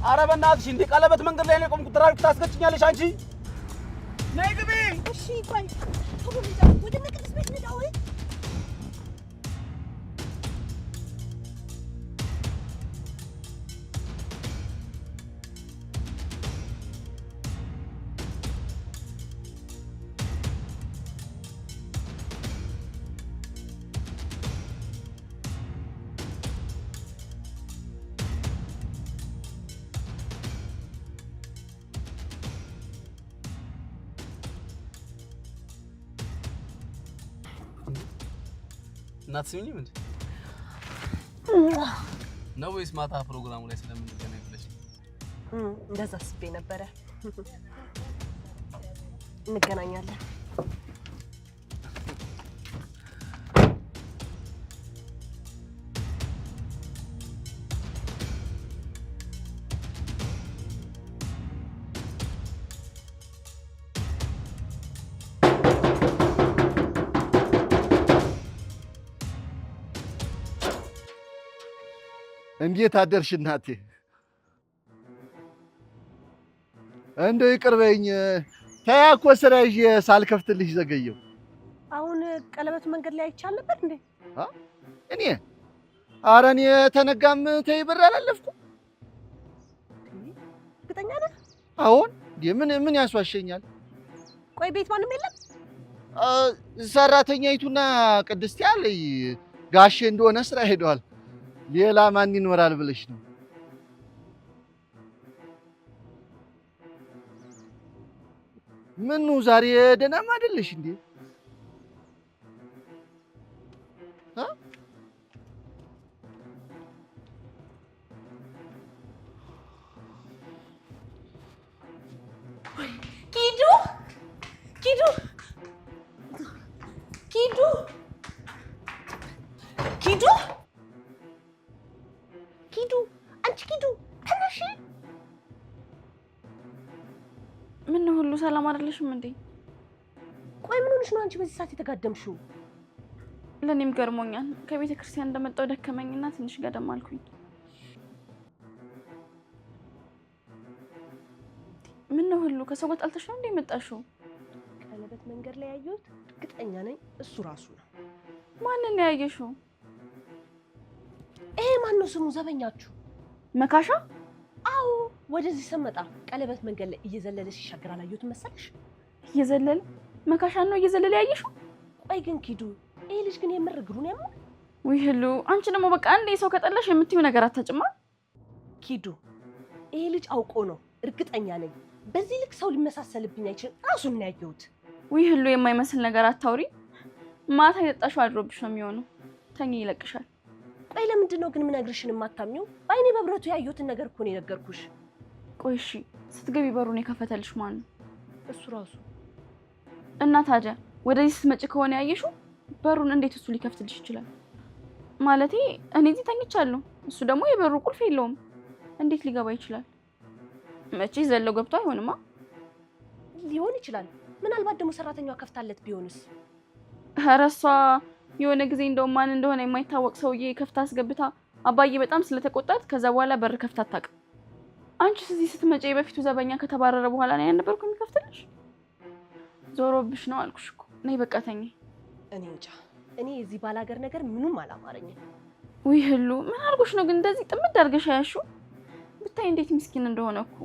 ኧረ በእናትሽ እንደ ቀለበት መንገድ ላይ ነው የቆምኩት። ትራፊክ ታስገጭኛለሽ አንቺ። ነይ ግቢ። እሺ ቆይ ወደ ቅድስት ቤት ንዳው። እናት ስሚኝም እንዴ ነው ወይስ ማታ ፕሮግራሙ ላይ ስለምንገናኝ ብለሽ? እንደዛ አስቤ ነበረ። እንገናኛለን። እንዴት አደርሽ እናቴ? እንደው ይቅር በይኝ። ተያ እኮ ስራ ይዤ ሳልከፍትልሽ ዘገየው። አሁን ቀለበት መንገድ ላይ አይቻል ነበር እንዴ? እኔ ኧረ እኔ ተነጋም ተይ ብር አላለፍኩም። እርግጠኛ ነህ? አሁን ምን ያስዋሸኛል? ቆይ ቤት ማንም የለም? ሰራተኛይቱና ቅድስት ያለይ ጋሼ እንደሆነ ስራ ሄደዋል። ሌላ ማን ይኖራል ብለሽ ነው? ምኑ ዛሬ ደህናም አይደለሽ እንዴ? ኪዱ ኪዱ ኪዱ ኪዱ ኪዱ አንቺ ኪዱ ተነሽ። ምን ሁሉ ሰላም አይደለሽም እንዴ? ቆይ ምን ሆነሽ ነው አንቺ በዚህ ሰዓት የተጋደምሽው? ለኔም ገርሞኛል። ከቤተ ክርስቲያን እንደመጣው ደከመኝና ትንሽ ገደም አልኩኝ። ምን ሁሉ ከሰው ጋር ጣልተሽ ነው እንዴ የመጣሽው? ቀለበት መንገድ ላይ ያየሁት እርግጠኛ ነኝ እሱ ራሱ ነው። ማንን ነው ያየሽው? ይሄ ማን ነው ስሙ? ዘበኛችሁ መካሻ? አዎ፣ ወደዚህ ስመጣ ቀለበት መንገድ ላይ እየዘለለ ሲሻገር አላየሁትም መሰለሽ? እየዘለለ? መካሻ ነው እየዘለለ ያየሽው? ቆይ ግን ኪዱ፣ ይሄ ልጅ ግን የምር እግሩን ያማል? ውይ ህሉ፣ አንቺ ደግሞ በቃ አንዴ ሰው ከጠላሽ የምትይው ነገር አታጭማ። ኪዱ፣ ይሄ ልጅ አውቆ ነው፣ እርግጠኛ ነኝ። በዚህ ልክ ሰው ሊመሳሰልብኝ አይችልም። ራሱን ነው ያየሁት። ውይ ህሉ፣ የማይመስል ነገር አታውሪ። ማታ የጠጣሽው አድሮብሽ ነው የሚሆነው። ተኝ ይለቅሻል። ቆይ ለምንድን ነው ግን የምነግርሽን የማታምኚው? በአይኔ በብረቱ ያየሁትን ነገር እኮ ነው የነገርኩሽ። ቆይ እሺ፣ ስትገቢ በሩን የከፈተልሽ ማን ነው? እሱ ራሱ። እና ታዲያ ወደዚህ ስትመጪ ከሆነ ያየሽው በሩን እንዴት እሱ ሊከፍትልሽ ይችላል? ማለቴ እኔ እዚህ ተኝቻለሁ፣ እሱ ደግሞ የበሩ ቁልፍ የለውም። እንዴት ሊገባ ይችላል? መቼ ዘለው ገብቶ አይሆንማ። ሊሆን ይችላል። ምናልባት ደግሞ ሰራተኛዋ ከፍታለት ቢሆንስ? ኧረ እሷ የሆነ ጊዜ እንደውም ማን እንደሆነ የማይታወቅ ሰውዬ ከፍታ አስገብታ አባዬ በጣም ስለተቆጣት ከዛ በኋላ በር ከፍታ አታውቅም። አንቺስ እዚህ ስትመጪ በፊቱ ዘበኛ ከተባረረ በኋላ ነው ያነበርኩ የሚከፍትልሽ? ዞሮብሽ ነው አልኩሽ እኮ። ነይ በቃ ተኝ። እኔ እንጃ፣ እኔ የዚህ ባላገር ነገር ምኑም አላማረኝም። ውይ ህሉ፣ ምን አልኩሽ ነው ግን እንደዚህ ጥምድ አድርገሽ ያያሽው? ብታይ እንዴት ምስኪን እንደሆነ እኮ።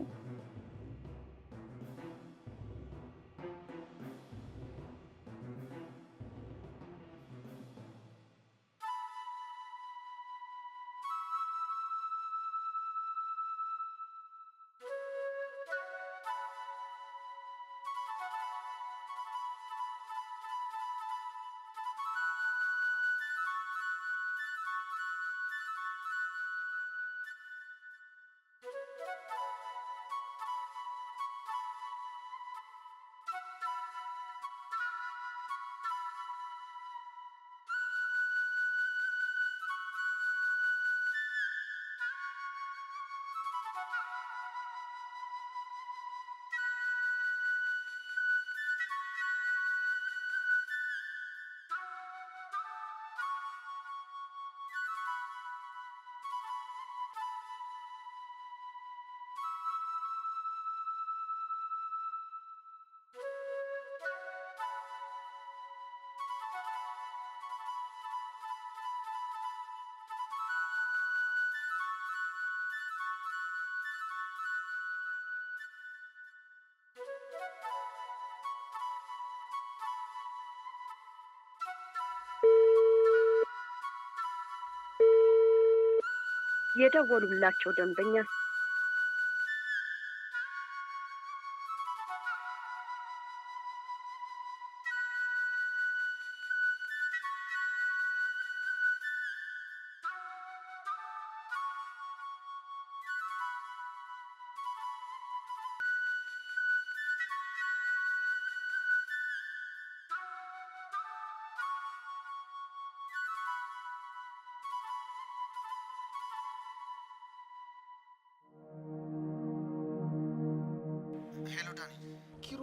የደወሉላቸው ደንበኛ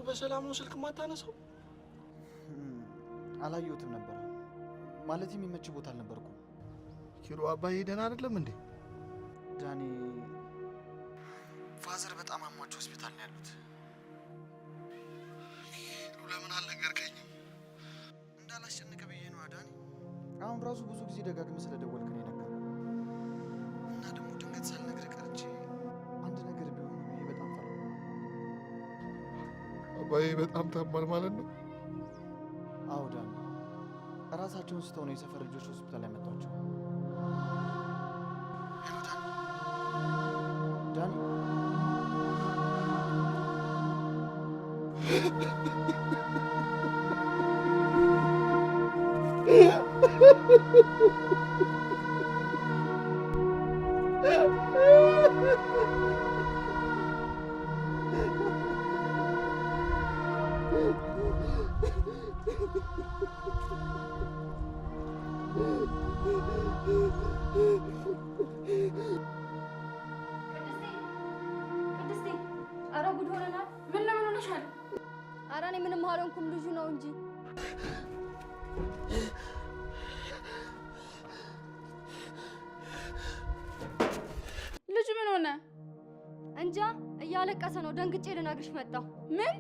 በሰላም ነው ስልክ ማታነሳው? አላየሁትም ነበር። ማለት የሚመች ቦታ አልነበርኩም። ኪሩ አባዬ ደህና አይደለም እንዴ? ዳኒ ፋዘር በጣም አሟቸው ሆስፒታል ነው ያሉት። ኪሩ ለምን አልነገርከኝም? እንዳላስጨንቅ ብዬ ነው ዳኒ። አሁን ራሱ ብዙ ጊዜ ደጋግመህ ስለደወልክ ነው የነገርኩህ። እና ደግሞ ድንገት ሳልነግርህ ቀርቼ አንድ ነገር ቢሆን ብዬ በጣም ፈራሁ። አባዬ በጣም ታሟል ማለት ነው? አዎ ዳኒ፣ እራሳቸውን ስተው ነው የሰፈር ልጆች ሆስፒታል ያመጧቸው። ዳኒ ቅድስቴ፣ ኧረ ጉድ ሆነናል። ምን ለምን ሆነሻል? ኧረ እኔ ምንም አልሆንኩም፣ ልጁ ነው እንጂ። ልጁ ምን ሆነ? እንጃ እያለቀሰ ነው። ደንግጬ ልነግርሽ መጣሁ። ምን?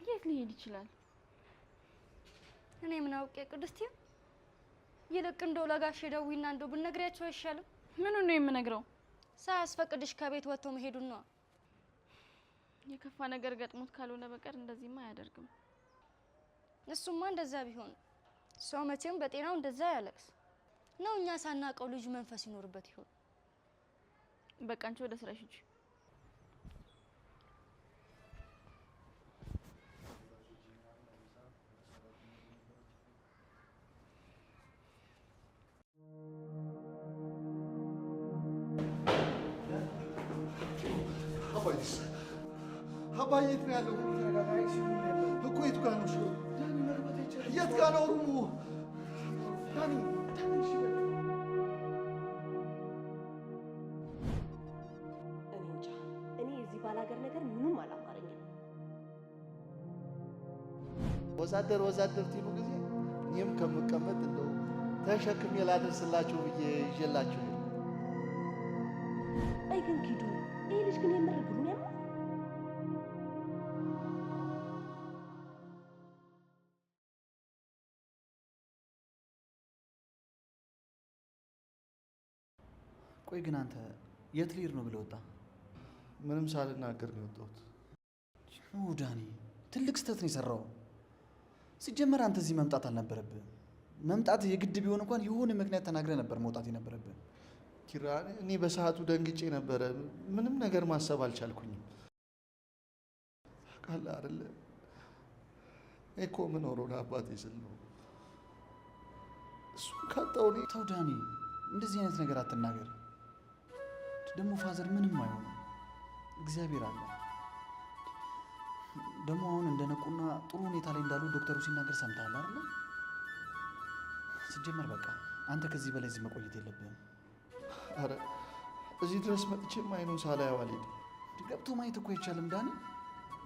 የት ሊሄድ ይችላል? እኔ ምን አውቄ ቅድስቴ። ይልቅ እንደው ለጋሼ ደውይና እንደው ብነግሪያቸው አይሻልም? ምኑን ነው የምነግረው? ሳያስፈቅድሽ ከቤት ወጥቶ መሄዱን ነው። የከፋ ነገር ገጥሞት ካልሆነ በቀር እንደዚህማ አያደርግም። እሱማ እንደዛ ቢሆን ሰው መቼም በጤናው እንደዛ ያለቅስ ነው። እኛ ሳናቀው ልጁ መንፈስ ይኖርበት ይሆን? በቃ አንቺ ወደ ስራሽ ሂጂ። አባዬ የት ነው ያለው? እኮ የቱ ጋር ነው? የት ጋር ነው ሩሙ? ዳኒ ትንሽ እኔ እንጃ። እኔ የዚህ ባላገር ነገር ምንም አላማረኝም። ወዛደር ትሉ ጊዜ እኔም ከምቀመጥ እንደው ተሸክሜ ላደርስላችሁ ብዬ ይዤላችሁ ሄድኩ። አይ ግን ኪዱ፣ ይህ ልጅ ግን የምር እግሩን ያማል። ቆይ ግን አንተ የት ልሄድ ነው ብለህ ወጣ? ምንም ሳልናገር ነው የወጣሁት። ዳኒ ትልቅ ስህተት ነው የሰራው። ሲጀመር አንተ እዚህ መምጣት አልነበረብህ። መምጣት የግድ ቢሆን እንኳን የሆነ ምክንያት ተናግረህ ነበር መውጣት የነበረብህ። ኪራ፣ እኔ በሰዓቱ ደንግጬ ነበረ። ምንም ነገር ማሰብ አልቻልኩኝም። ታውቃለህ አይደለ? እኔ እኮ የምኖረው ለአባቴ ስል ነው። እሱን ካጣሁ እኔ... ተው ዳኒ፣ እንደዚህ አይነት ነገር አትናገር። ደግሞ ፋዘር ምንም አይሆንም፣ እግዚአብሔር አለ። ደግሞ አሁን እንደነቁና ጥሩ ሁኔታ ላይ እንዳሉ ዶክተሩ ሲናገር ሰምተሃል አይደል? ሲጀመር በቃ አንተ ከዚህ በላይ እዚህ መቆየት የለብህም። አረ እዚህ ድረስ መጥቼም አይኑን ሳላየው አልሄድም። ገብቶ ማየት እኮ አይቻልም ዳኒ።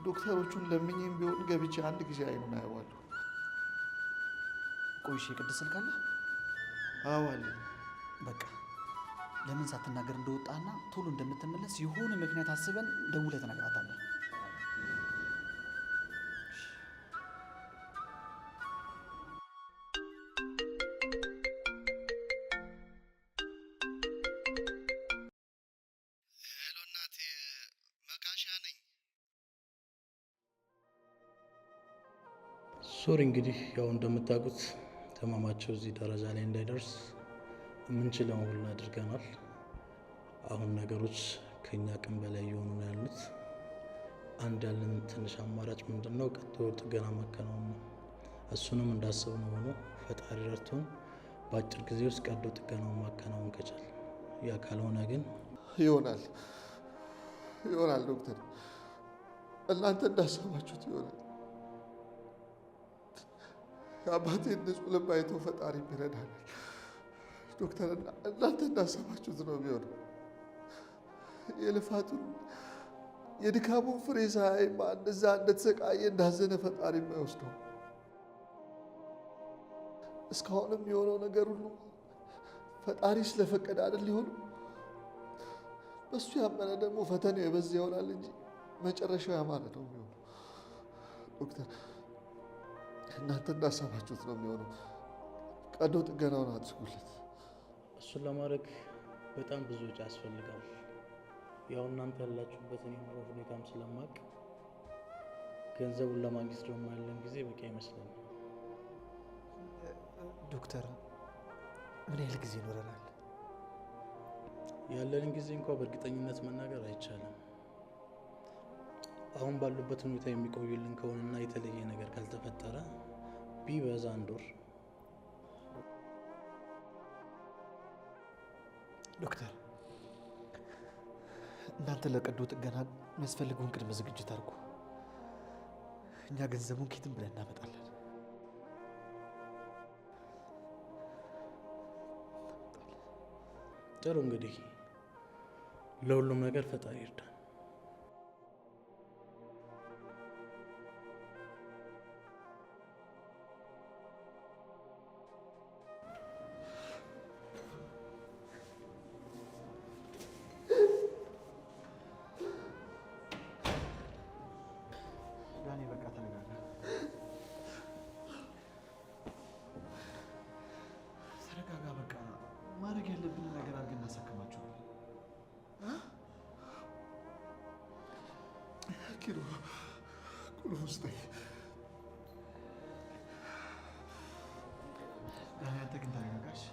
ዶክተሮቹን ለምኜም ቢሆን ገብቼ አንድ ጊዜ አይኑን አየዋለሁ። ቆይ እሺ፣ የቅድስት ስልክ አለ? አዎ አለኝ። በቃ ለምን ሳትናገር እንደወጣና ቶሎ እንደምትመለስ የሆነ ምክንያት አስበን ደውለህ ትነግራታለህ። ሶሪ እንግዲህ ያው እንደምታውቁት ህመማቸው እዚህ ደረጃ ላይ እንዳይደርስ የምንችለውን ሁሉ አድርገናል። አሁን ነገሮች ከኛ አቅም በላይ እየሆኑ ነው ያሉት። አንድ ያለን ትንሽ አማራጭ ምንድነው? ቀዶ ጥገና ማከናወን ነው። እሱንም እንዳሰብነው ሆኖ ፈጣሪ ረድቶን በአጭር ጊዜ ውስጥ ቀዶ ጥገናውን ማከናወን ከቻል፣ ያ ካልሆነ ግን ይሆናል ዶክተር፣ እናንተ እንዳሰባችሁት ይሆናል። የአባቴን ንጹህ ልብ አይቶ ፈጣሪ ይረዳል። ዶክተር እናንተ እንዳሰባችሁት ነው የሚሆነው። የልፋቱን የድካሙን ፍሬ ሳያይማ እንደዛ እንደተሰቃየ እንዳዘነ ፈጣሪ የማይወስደው። እስካሁንም የሆነው ነገር ሁሉ ፈጣሪ ስለፈቀደ አይደል ሊሆኑ። በሱ ያመነ ደግሞ ፈተናው የበዛ ይሆናል እንጂ መጨረሻው ያማረ ነው የሚሆነው። ዶክተር እናንተ እንዳሰባችሁት ነው የሚሆነው። ቀዶ ጥገናውን አድርጉለት። እሱን ለማድረግ በጣም ብዙ ወጪ ያስፈልጋል። ያው እናንተ ያላችሁበትን የኑሮ ሁኔታም ስለማቅ ገንዘቡን ለማግኘት ደግሞ ያለን ጊዜ በቂ አይመስለኝም። ዶክተር ምን ያህል ጊዜ ይኖረናል? ያለንን ጊዜ እንኳ በእርግጠኝነት መናገር አይቻልም። አሁን ባሉበት ሁኔታ የሚቆዩልን ከሆነና የተለየ ነገር ካልተፈጠረ ቢበዛ 1 ወር። ዶክተር እናንተ ለቀዶ ጥገና የሚያስፈልገውን ቅድመ ዝግጅት አድርጉ። እኛ ገንዘቡን ኬትም ብለን እናመጣለን። ጥሩ እንግዲህ ለሁሉም ነገር ፈጣሪ ይርዳል። ዳኒ በቃ ተረጋጋ። ተረጋጋ። በቃ ማድረግ ያለብንን ነገር አድርገን እናሳክማቸዋለን። ኪሮ ቁልፍ ስጠኝ። ዳኒ አንተ ግን ተረጋጋሽ።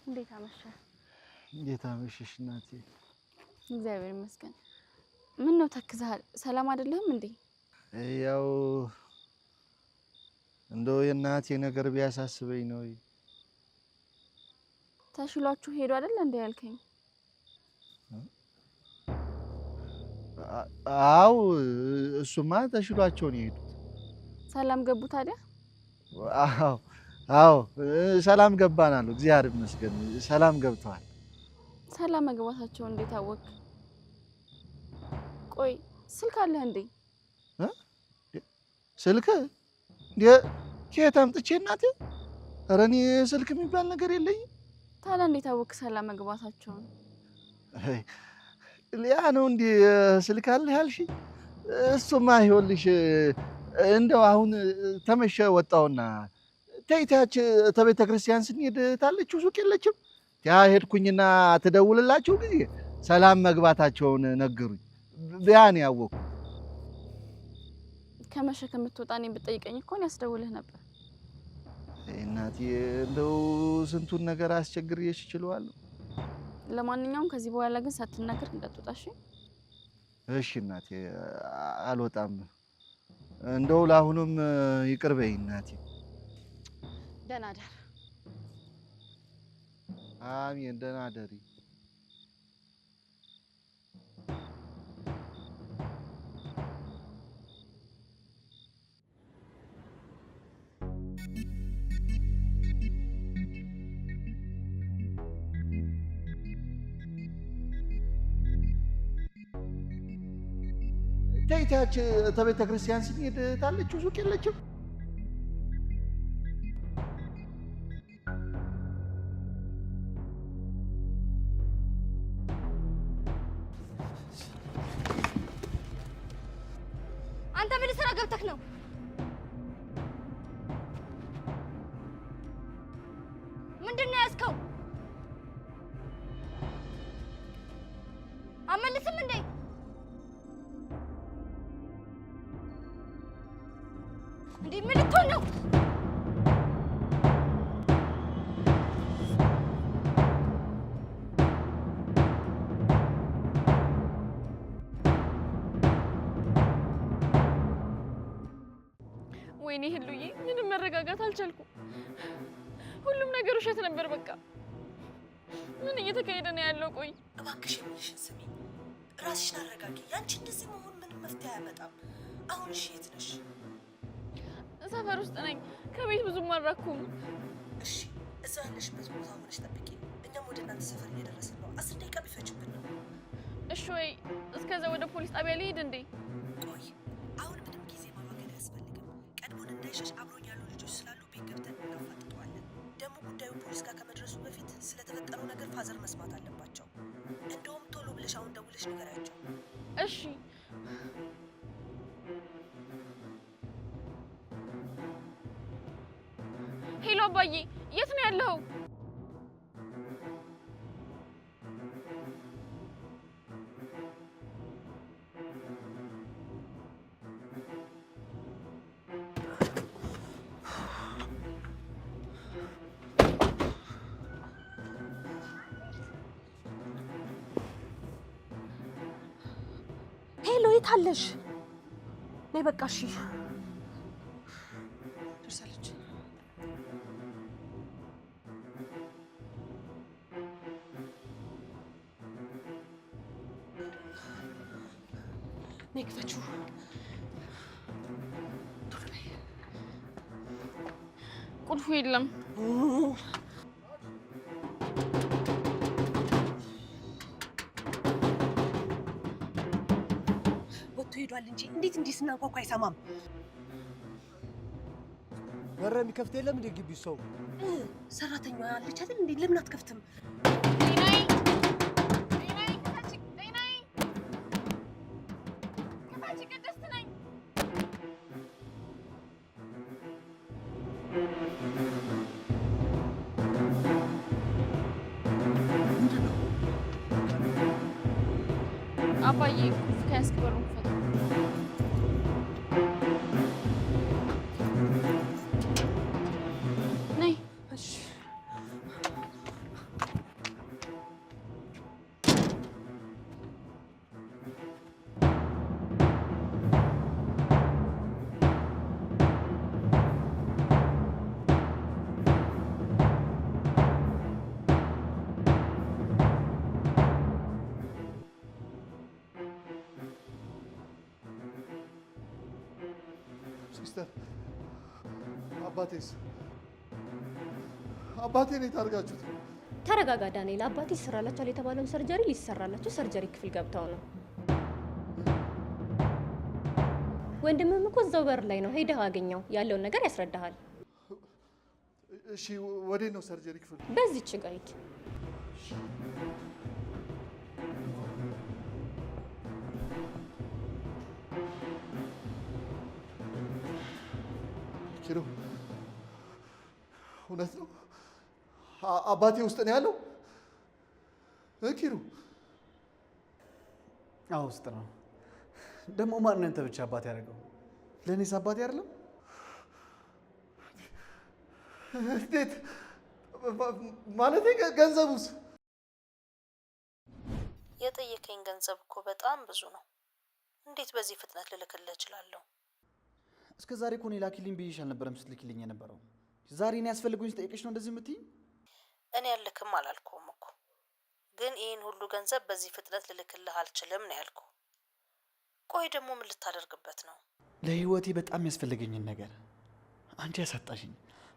እንዴት አመሸ? እንዴት አመሸሽ እናቴ? እግዚአብሔር ይመስገን። ምን ነው ተክዘሃል? ሰላም አይደለህም እንዴ? ያው እንደው የእናቴ ነገር ቢያሳስበኝ ነው። ተሽሏችሁ ሄዱ አይደል እንዴ ያልከኝ? አው እሱማ ተሽሏቸው ነው የሄዱት። ሰላም ገቡ ታዲያ? አዎ ሰላም ገባናል። እግዚአብሔር ይመስገን ሰላም ገብተዋል። ሰላም መግባታቸው እንዴት አወቅ? ቆይ ስልክ አለህ እንዴ? ስልክ ከየት አምጥቼ እናቴ? ኧረ እኔ ስልክ የሚባል ነገር የለኝም። ታዲያ እንዴት አወቅ ሰላም መግባታቸውን? ሊያ ነው እንዴ ስልክ አለ ያልሽ? እሱማ ይኸውልሽ እንደው አሁን ተመሸ ወጣውና ተይታች ተቤተ ክርስቲያን ስንሄድ ታለችው ሱቅ የለችም። ያ ሄድኩኝና ትደውልላችሁ ጊዜ ሰላም መግባታቸውን ነገሩኝ። ቢያን ያወቁ ከመሸ ከምትወጣ እኔን ብትጠይቀኝ እኮ ያስደውልህ ነበር። እናቴ እንደው ስንቱን ነገር አስቸግሬሽ እችላለሁ። ለማንኛውም ከዚህ በኋላ ግን ሳትናገር እንዳትወጣ እሺ? እሺ እናቴ አልወጣም። እንደው ለአሁኑም ይቅር በይ እናቴ። ደህና ደር። አሜን። ደህና ደሪ። ተይታች ተቤተ ክርስቲያን ስንሄድ ታለችው ሱቅ የለችም። አንተ ምን ስራ ገብተህ ነው? ምንድን ነው ያዝከው? አመልስም እንዴ? እንዴ ምን ልትሆን ነው? ወይኔ ህሉዬ ምንም መረጋጋት አልቻልኩም። ሁሉም ነገር ውሸት ነበር። በቃ ምን እየተካሄደ ነው ያለው? ቆይ እባክሽ የምልሽን ስሚ፣ ራስሽን አረጋጊ። ያንቺ እንደዚህ መሆን ምንም መፍትሄ አያመጣም። አሁን እሺ የት ነሽ? ሰፈር ውስጥ ነኝ። ከቤት ብዙም አልራኩም። እሺ እዛው ያለሽበት ቦታ ሆነሽ ጠብቂ። እኛም ወደ እናንተ ሰፈር እየደረስን ነው። 10 ደቂቃ ቢፈጅብን ነው። እሺ ወይ እስከዛ ወደ ፖሊስ ጣቢያ ልሄድ እንዴ? ቆይ አሁን ምንም ጊዜ ማባከን አያስፈልግም። ቀድሞን እንዳይሸሽ አብሮኝ ያሉ ልጆች ስላሉ ቤት ገብተን እናፋጥጠዋለን። ደግሞ ጉዳዩ ፖሊስ ጋር ከመድረሱ በፊት ስለተፈጠረው ነገር ፋዘር መስማት አለባቸው። እንደውም ቶሎ ብለሽ አሁን ደውለሽ ንገሪያቸው። እሺ ሄሎ አባዬ፣ የት ነው ያለው? ሄሎ የት አለሽ? ነይ በቃ እሺ። ደርሳለች። ነይ ክፈችው። ቁልፉ የለም። ወጥቶ ሄዷል እንጂ እንዴት እንዲህ ስናንኳኳ አይሰማም? በር የሚከፍት የለም እንዴ? ግቢ ሰው ሰራተኛዋ አለች አይደል እንዴ? ለምን አትከፍትም? አባዬ ቁልፍ ከያዝክ በሩን ክፈት። ነይ። እሺ ሲስተር፣ አባቴስ? አባቴን የት አድርጋችሁት? ተረጋጋ ዳንኤል። አባቴ ይሰራላችኋል የተባለውን ሰርጀሪ ሊሰራላችሁ ሰርጀሪ ክፍል ገብተው ነው። ወንድምም እኮ እዛው በር ላይ ነው፣ ሄደህ አገኘው፣ ያለውን ነገር ያስረዳሃል። እሺ ወዴት ነው ሰርጀሪ ክፍል? በዚህች ጋር ሂድ። ኪሩ እውነት ነው አባቴ ውስጥ ነው ያለው? ኪሩ አዎ ውስጥ ነው። ደግሞ ማን ነው አንተ ብቻ አባቴ ያደረገው? ለእኔስ አባቴ አይደለም? እንዴት ማለት ገንዘቡስ? የጠየቀኝ ገንዘብ እኮ በጣም ብዙ ነው። እንዴት በዚህ ፍጥነት ልልክልህ እችላለሁ? እስከ ዛሬ እኮ እኔ ላኪልኝ ብዬሽ አልነበረም ስትልኪልኝ የነበረው? ዛሬ እኔ ያስፈልጉኝ ስጠይቅሽ ነው እንደዚህ የምትይኝ? እኔ አልክም አላልኩም እኮ፣ ግን ይህን ሁሉ ገንዘብ በዚህ ፍጥነት ልልክልህ አልችልም ነው ያልኩ። ቆይ ደግሞ ምን ልታደርግበት ነው? ለህይወቴ በጣም ያስፈልገኝን ነገር አንቺ ያሳጣሽኝ፣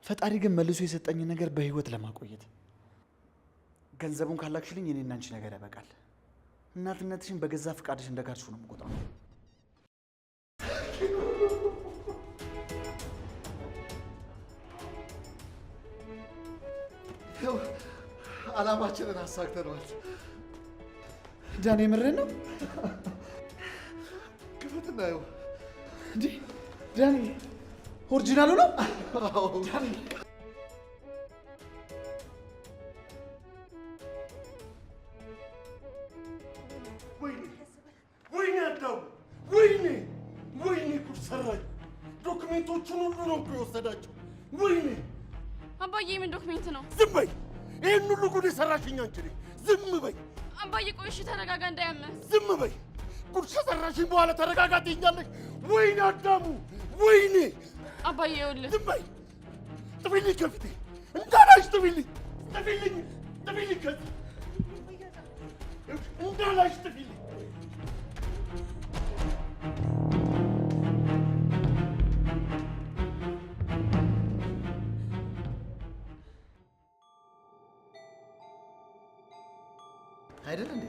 ፈጣሪ ግን መልሶ የሰጠኝን ነገር በህይወት ለማቆየት። ገንዘቡን ካላክሽልኝ እኔና አንቺ ነገር ያበቃል። እናትነትሽን በገዛ ፍቃድሽ እንደጋርሹ ነው የምቆጥረው። አላማችንን አሳክተነዋል። ዳኔ የምርህን ነው? ክፈትና ይኸው። እንዴ ዳኒ ኦሪጂናሉ ነው? ዳኒ ወይኔ አዳሙ፣ ወይኔ ጉድ ሰራኝ። ዶክሜንቶቹን ሁሉ ነው እኮ የወሰዳቸው። ወይኔ አባዬ ምን ዶክሜንት ነው? ዝም በይ! ይህን ሁሉ ጉድ የሰራሽኝ አንቺ ነሽ። ዝም በይ! አባዬ ቆይ እሺ ተረጋጋ፣ እንዳያመህ። ዝም በይ! ጉድ ከሰራሽኝ በኋላ ተረጋጋ ትይኛለሽ? ወይኔ አዳሙ፣ ወይኔ! አባዬ ይኸውልህ። ዝም በይ! ጥፊልኝ ከፊቴ! እንዳላይሽ ጥፊልኝ! ጥፊልኝ! ጥፊልኝ ከዚህ! እንዳላይሽ ጥፊልኝ! አይደል እንዴ?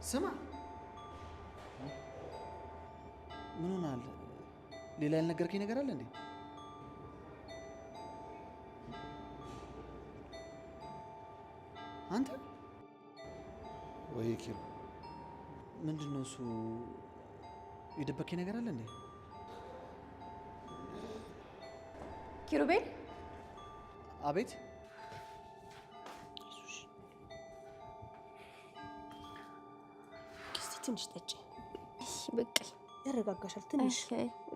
ስማ ምን ሆነሃል? ሌላ ያልነገርከኝ ነገር አለ እንዴ? አንተ ወይ ኪሩ፣ ምንድን ነው እሱ? የደበከኝ ነገር አለ እንዴ? ኪሩቤል። አቤት። ትንሽ ጠጪ። እሺ በቃ ያረጋጋሻል። ትንሽ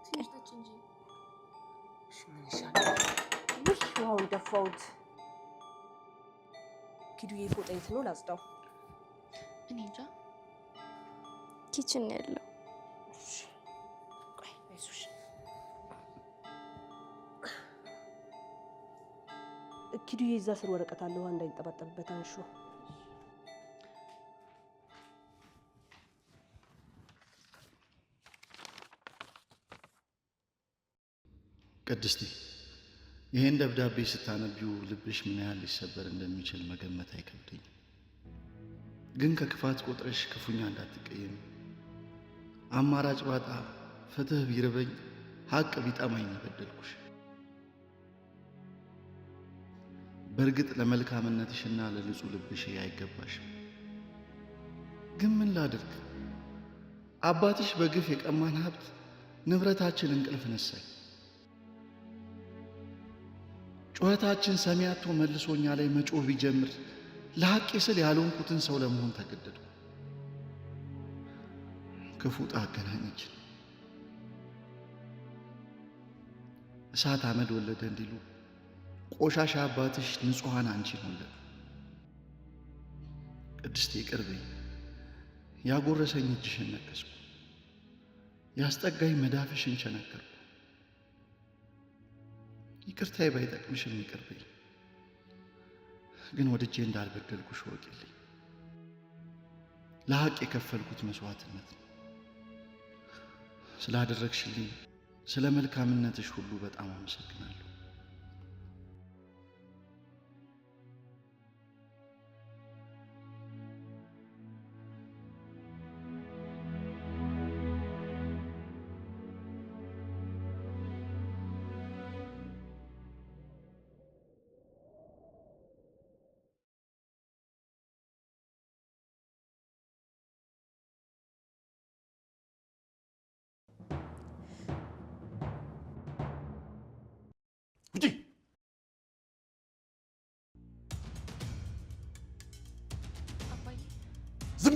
ትንሽ ጠጪ እንጂ። እሺ ምን ይሻላል? ውይ ውሃውን ደፋሁት። ኪዱዬ ፎጣ የት ነው ላጽዳው? እኔ እንጃ። ኪችን ያለው። እሺ ቆይ አይዞሽ። ኪዱዬ እዛ ስር ወረቀት አለ፣ ውሃ እንዳይጠባጠብበት አንሹ። ቅድስቴ፣ ይህን ደብዳቤ ስታነቢው ልብሽ ምን ያህል ሊሰበር እንደሚችል መገመት አይከብደኝም። ግን ከክፋት ቆጥረሽ ክፉኛ እንዳትቀየም። አማራጭ ባጣ፣ ፍትህ ቢርበኝ፣ ሀቅ ቢጠማኝ ነው የበደልኩሽ። በእርግጥ ለመልካምነትሽና ለንጹህ ልብሽ አይገባሽም። ግን ምን ላድርግ? አባትሽ በግፍ የቀማን ሀብት ንብረታችን እንቅልፍ ነሳኝ። ጩኸታችን ሰሚ አጥቶ መልሶኛ ላይ መጮህ ቢጀምር ለሐቄ ስል ያልሆንኩትን ሰው ለመሆን ተገደድኩ። ክፉ ዕጣ አገናኘችን። እሳት አመድ ወለደ እንዲሉ ቆሻሻ አባትሽ ንጹሐን አንቺን ወለደ። ቅድስቴ ይቅር በይኝ። ያጎረሰኝ እጅሽን ነከስኩ፣ ያስጠጋኝ መዳፍሽን ቸነከርኩ። ይቅርታዬ ባይጠቅምሽም ይቅር በይኝ። ግን ወድጄ እንዳልበደልኩሽ ወቂልኝ። ለሐቅ የከፈልኩት መስዋዕትነት ነው። ስላደረግሽልኝ፣ ስለ መልካምነትሽ ሁሉ በጣም አመሰግናለሁ።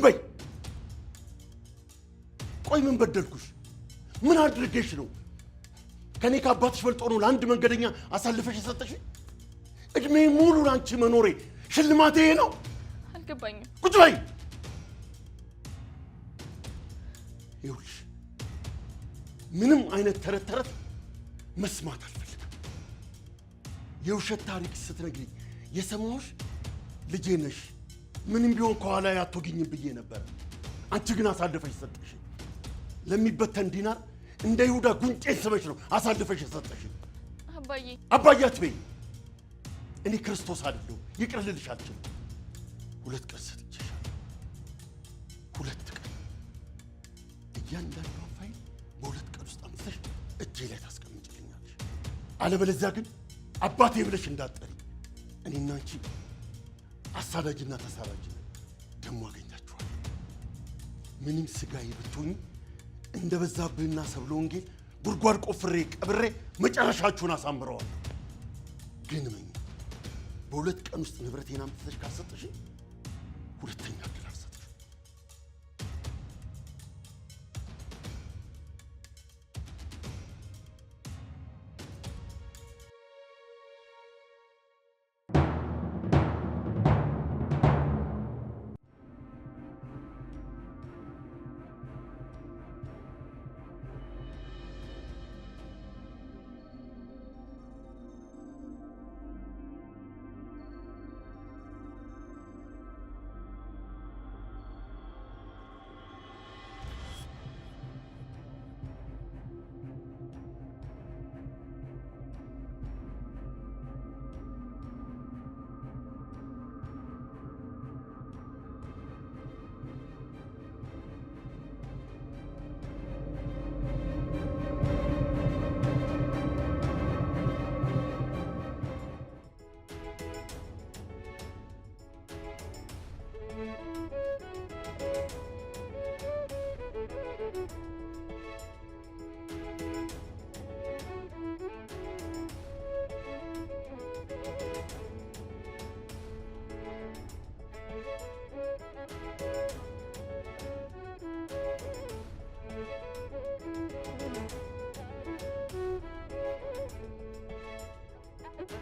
በይ። ቆይ ምን በደልኩሽ? ምን አድርጌሽ ነው ከኔ ከአባትሽ በልጦ ነው ለአንድ መንገደኛ አሳልፈሽ የሰጠሽ? እድሜ ሙሉ ላንቺ መኖሬ ሽልማቴ ነው። አልገባኝም። ቁጭ በይ። ይኸውልሽ ምንም አይነት ተረት መስማት አልፈልግም። የውሸት ታሪክ ስትነግሪኝ የሰማሁሽ ልጄ ነሽ፣ ምንም ቢሆን ከኋላ አትወጊኝም ብዬ ነበር። አንቺ ግን አሳልፈሽ ሰጠሽ። ለሚበተን ዲናር እንደ ይሁዳ ጉንጬን ስመሽ ነው አሳልፈሽ የሰጠሽ። አባዬ አባዬ አትበይ። እኔ ክርስቶስ አይደለሁ፣ ይቅር ልልሽ አልችልም። 2 ቀን ሰጥቼሻለሁ። 2 ቀን እያንዳንዷን ፋይል በ2 ቀን ውስጥ አምጥተሽ እጄ ላይ ታስቀምጭልኛለሽ። አለበለዚያ ግን አባቴ ብለሽ እንዳትጠሪ። እኔና አንቺ አሳዳጅና ተሳዳጅ ደግሞ አገኛችኋለሁ። ምንም ስጋዬ ብትሆኝ እንደ በዛብህና ሰብለ ወንጌል ጉድጓድ ቆፍሬ ቀብሬ መጨረሻችሁን አሳምረዋል። ግን ምን በ2 ቀን ውስጥ ንብረቴን አምጥተሽ ካልሰጠሽ ሁለተኛ ዕድል አልሰጥሽም።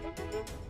Thank you.